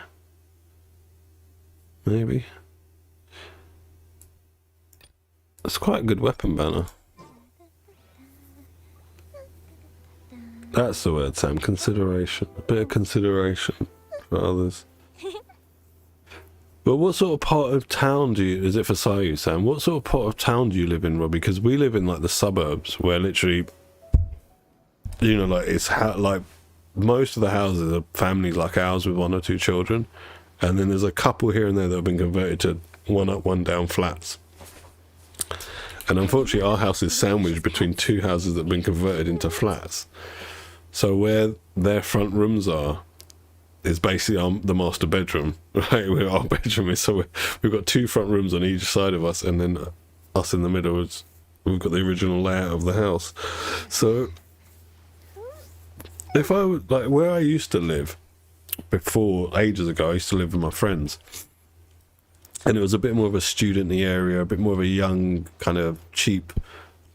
S1: Maybe. That's quite a good weapon banner. That's the word, Sam. Consideration. A bit of consideration for others. But what sort of part of town is it for Sayu, Sam? What sort of part of town do you live in, Robbie? Because we live in like the suburbs, where literally, you know, like it's like most of the houses are families like ours with 1 or 2 children, and then there's a couple here and there that have been converted to 1 up, 1 down flats. And unfortunately, our house is sandwiched between 2 houses that have been converted into flats. So where their front rooms are is basically the master bedroom, right? Where our bedroom is. So we've got 2 front rooms on each side of us, and then us in the middle. We've got the original layout of the house. So if I would, like, where I used to live before, ages ago, I used to live with my friends. And it was a bit more of a student-y area, a bit more of a young, kind of cheap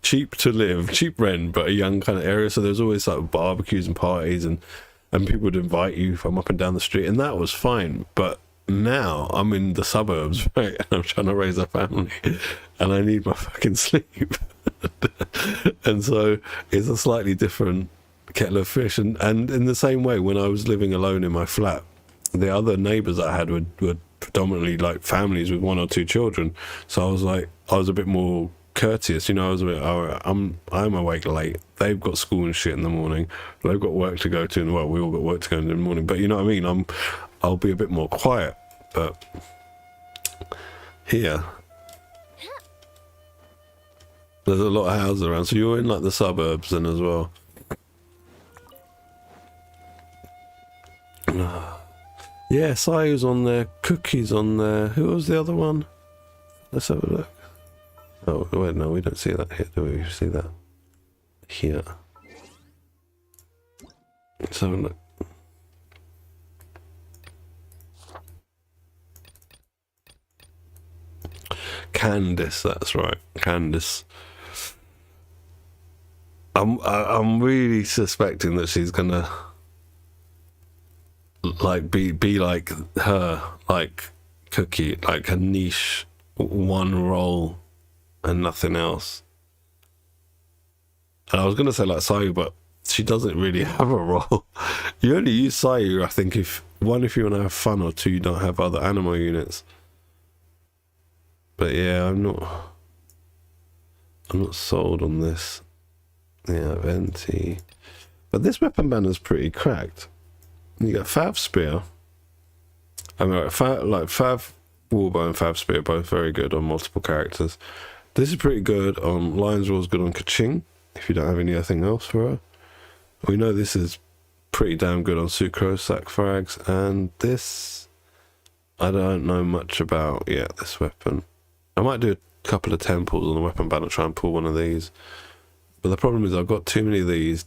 S1: to live, cheap rent, but a young kind of area. So there's always like barbecues and parties, and people would invite you from up and down the street, and that was fine. But now I'm in the suburbs, right? And I'm trying to raise a family, and I need my fucking sleep. And so it's a slightly different kettle of fish. And in the same way, when I was living alone in my flat, the other neighbours I had were predominantly like families with 1 or 2 children. So I was a bit more courteous, you know. I was a bit, I'm awake late, they've got school and shit in the morning, they've got work to go to, and well, we all got work to go to in the morning, but you know what I mean, I'll be a bit more quiet. But here there's a lot of houses around, so you're in like the suburbs then as well. Yeah, Sayu's on there, Cookie's on there. Who was the other one? Let's have a look. Oh, wait, no, we don't see that here, do we? We see that here. Let's have a look. Candice, that's right, Candice. I'm really suspecting that she's gonna like be like her, like Cookie, like a niche, one role and nothing else. And I was gonna say like Sayu, but she doesn't really have a role. You only use Sayu, I think, if you want to have fun, or 2, you don't have other animal units. But yeah, I'm not sold on this. Yeah, Venti. But this weapon banner's pretty cracked. You got Fav Spear. I mean, Fav Warbow and Fav Spear, both very good on multiple characters. This is pretty good on Lion's Roar's good on Kaching, if you don't have anything else for her. We know this is pretty damn good on Sucrose, Sack Frags, and this I don't know much about yet, this weapon. I might do couple of temples on the weapon banner, try and pull one of these. But the problem is I've got too many of these,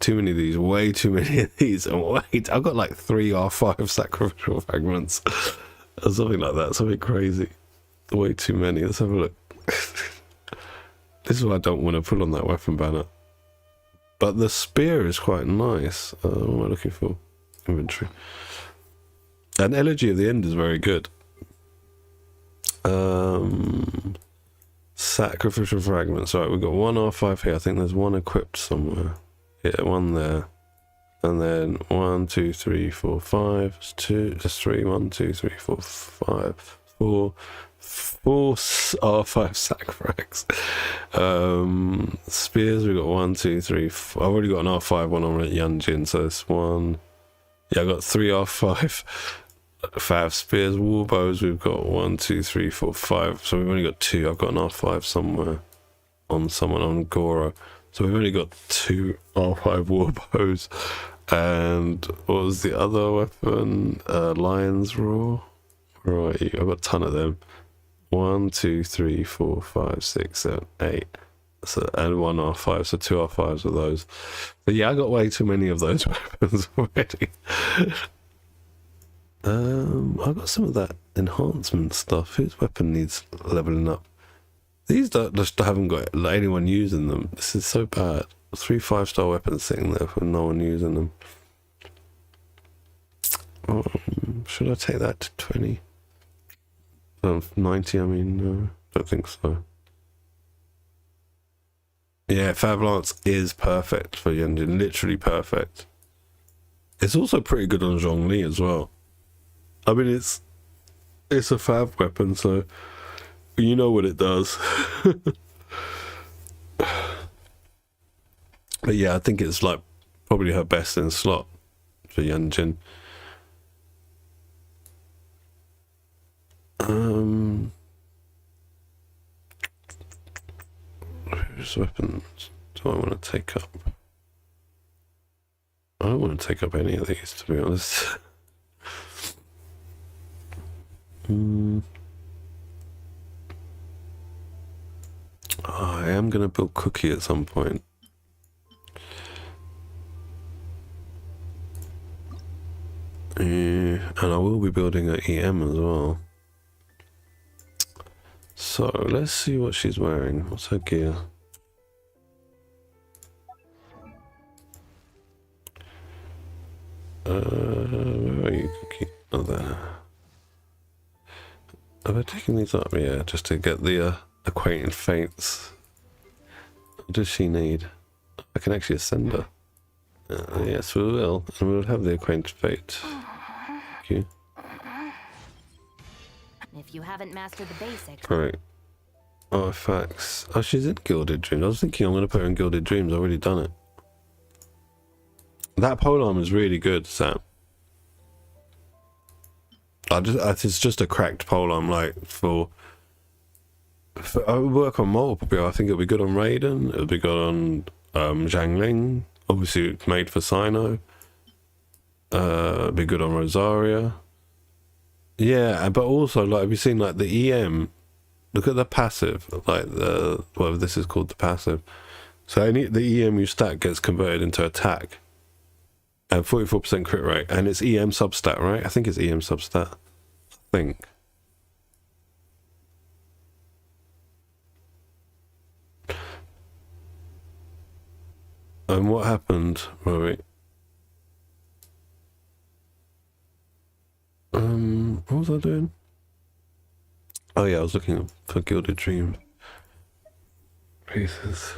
S1: way too many of these, and wait, I've got like 3 R5 sacrificial fragments. Or something like that, something crazy. Way too many. Let's have a look. This is what I don't want to put on that weapon banner. But the spear is quite nice. What am I looking for? Inventory. And Elegy of the End is very good. Sacrificial fragments. Right, we've got 1 R5 here. I think there's one equipped somewhere. Yeah, one there. And then 1, 2, 3, 4, 5. It's 2, just 3. 1, 2, 3, 4, 5, 4. 4 R5 sack frags. Spears, we've got 1, 2, 3, 4. I've already got an R5 one on Yunjin, so it's 1. Yeah, I got 3 R5 5 spears. Warbows, we've got 1, 2, 3, 4, 5. So we've only got 2. I've got an R5 somewhere on someone on Goro. So we've only got 2 R5 warbows. And what was the other weapon? Lion's Roar. Where are you? I've got a ton of them. 1, 2, 3, 4, 5, 6, 7, 8. So, and 1 R5, so 2 R5s of those. But yeah, I got way too many of those weapons already. I got some of that enhancement stuff. Whose weapon needs leveling up? These just haven't got anyone using them. This is so bad. 3 5-star weapons sitting there with no one using them. Should I take that to 20? 90, I mean, no, don't think so. Yeah, Fab Lance is perfect for Yunjin, literally perfect. It's also pretty good on Zhongli as well. I mean, it's a Fab weapon, so you know what it does. But yeah, I think it's like probably her best in slot for Yunjin. Whose weapons do I want to take up? I don't want to take up any of these, to be honest. I am going to build Cookie at some point. And I will be building an EM as well. So let's see what she's wearing. What's her gear? Where are you, Cookie? Oh, there. Have I taken these up? Yeah, just to get the acquainted fates. What does she need? I can actually ascend her. Yes, we will. And we'll have the acquainted fate. Thank you.
S6: If you haven't mastered the basics.
S1: Right. Artifacts. Oh, she's in Gilded Dreams. I was thinking I'm going to put her in Gilded Dreams. I've already done it. That polearm is really good, Sam. It's just a cracked polearm, like, for I would work on multiple people. I think it'll be good on Raiden. It'll be good on Zhangling. Obviously, it's made for Sino. It'll be good on Rosaria. Yeah, but also, like, have you seen, like, the EM? Look at the passive, like, whatever this is called, the passive. So the EM you stack gets converted into attack. And 44% crit rate. And it's EM substat, right? I think it's EM substat. I think. And what happened? Wait. What was I doing? Oh yeah, I was looking for Gilded Dream pieces.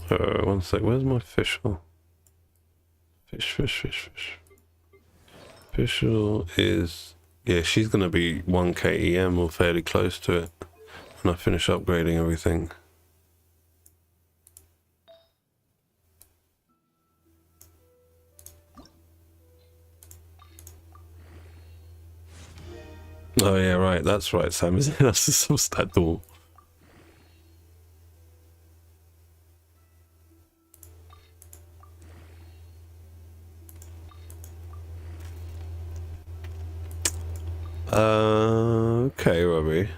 S1: 1 sec, where's my official? Fish. Official is, yeah, she's gonna be 1k EM or fairly close to it when I finish upgrading everything. Oh yeah, right, that's right, Sam, isn't it? That's the substat door. Okay, Robbie.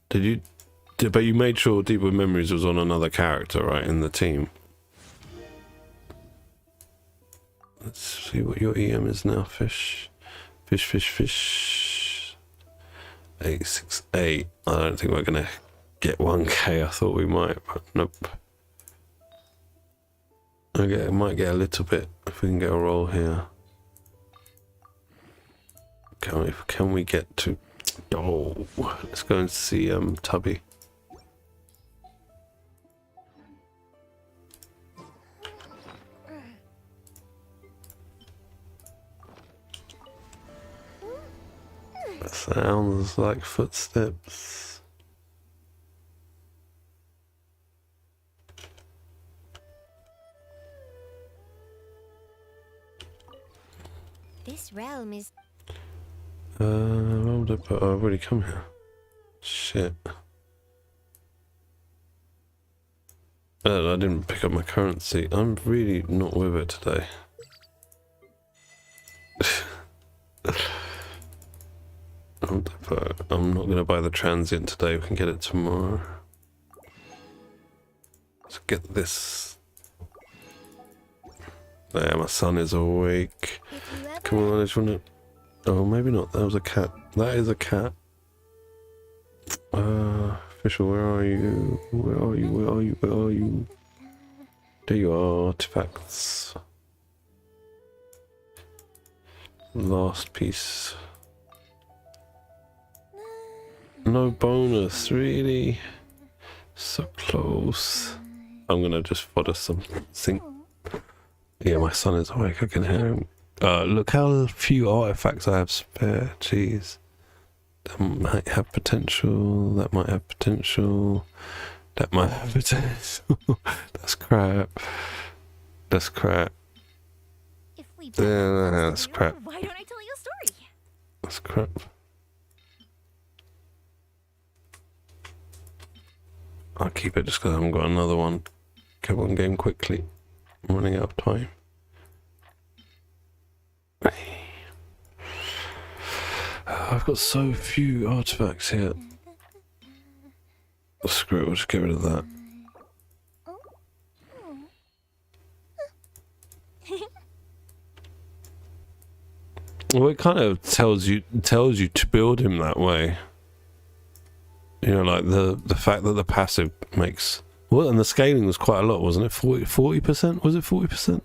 S1: But you made sure Deeper Memories was on another character, right, in the team? Let's see what your EM is now, fish. Fish. 868. I don't think we're gonna get 1k. I thought we might, but nope. Okay, might get a little bit if we can get a roll here. Can we get to... Oh, let's go and see Tubby. That sounds like footsteps.
S5: This realm is...
S1: I've already come here. Shit. I didn't pick up my currency. I'm really not with it today. I'm not going to buy the transient today. We can get it tomorrow. Let's get this. There, my son is awake. Come on, I just want to... Oh, maybe not. That was a cat. That is a cat. Official, where are you? Where are you? Where are you? Where are you? There you are, artifacts. Last piece. No bonus, really? So close. I'm gonna just fodder something. Yeah, my son is awake, I can hear him. Look how few artifacts I have spare. Jeez. That might have potential. That might have potential. That might have potential. That's crap. That's crap.
S3: If we
S1: That's crap.
S3: why don't I tell you a story?
S1: That's crap. I'll keep it just because I haven't got another one. Get one game quickly. I'm running out of time. I've got so few artifacts here. Oh, screw it, we'll just get rid of that. Well, it kind of tells you to build him that way. You know, like the fact that the passive makes... Well, and the scaling was quite a lot, wasn't it? 40%? Was it 40%?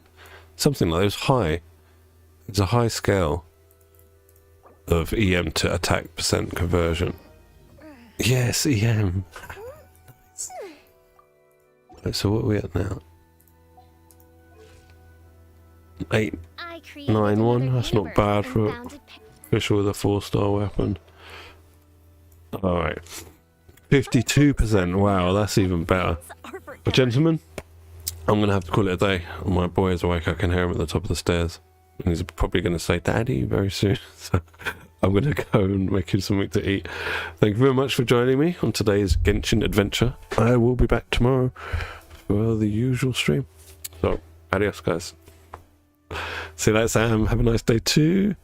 S1: Something like that. It was high. It's a high scale of EM to attack percent conversion. Yes, EM. Right, so what are we at now? 891. That's not bad for a official with a 4-star weapon. Alright. 52%. Wow, that's even better. But gentlemen, I'm going to have to call it a day. My boy is awake. I can hear him at the top of the stairs. And he's probably going to say, Daddy, very soon. So I'm going to go and make him something to eat. Thank you very much for joining me on today's Genshin adventure. I will be back tomorrow for the usual stream. So, adios, guys. See you later, Sam. Have a nice day too.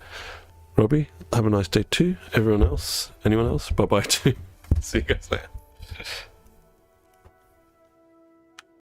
S1: Robbie, have a nice day too. Everyone else? Anyone else? Bye-bye too. See you guys later.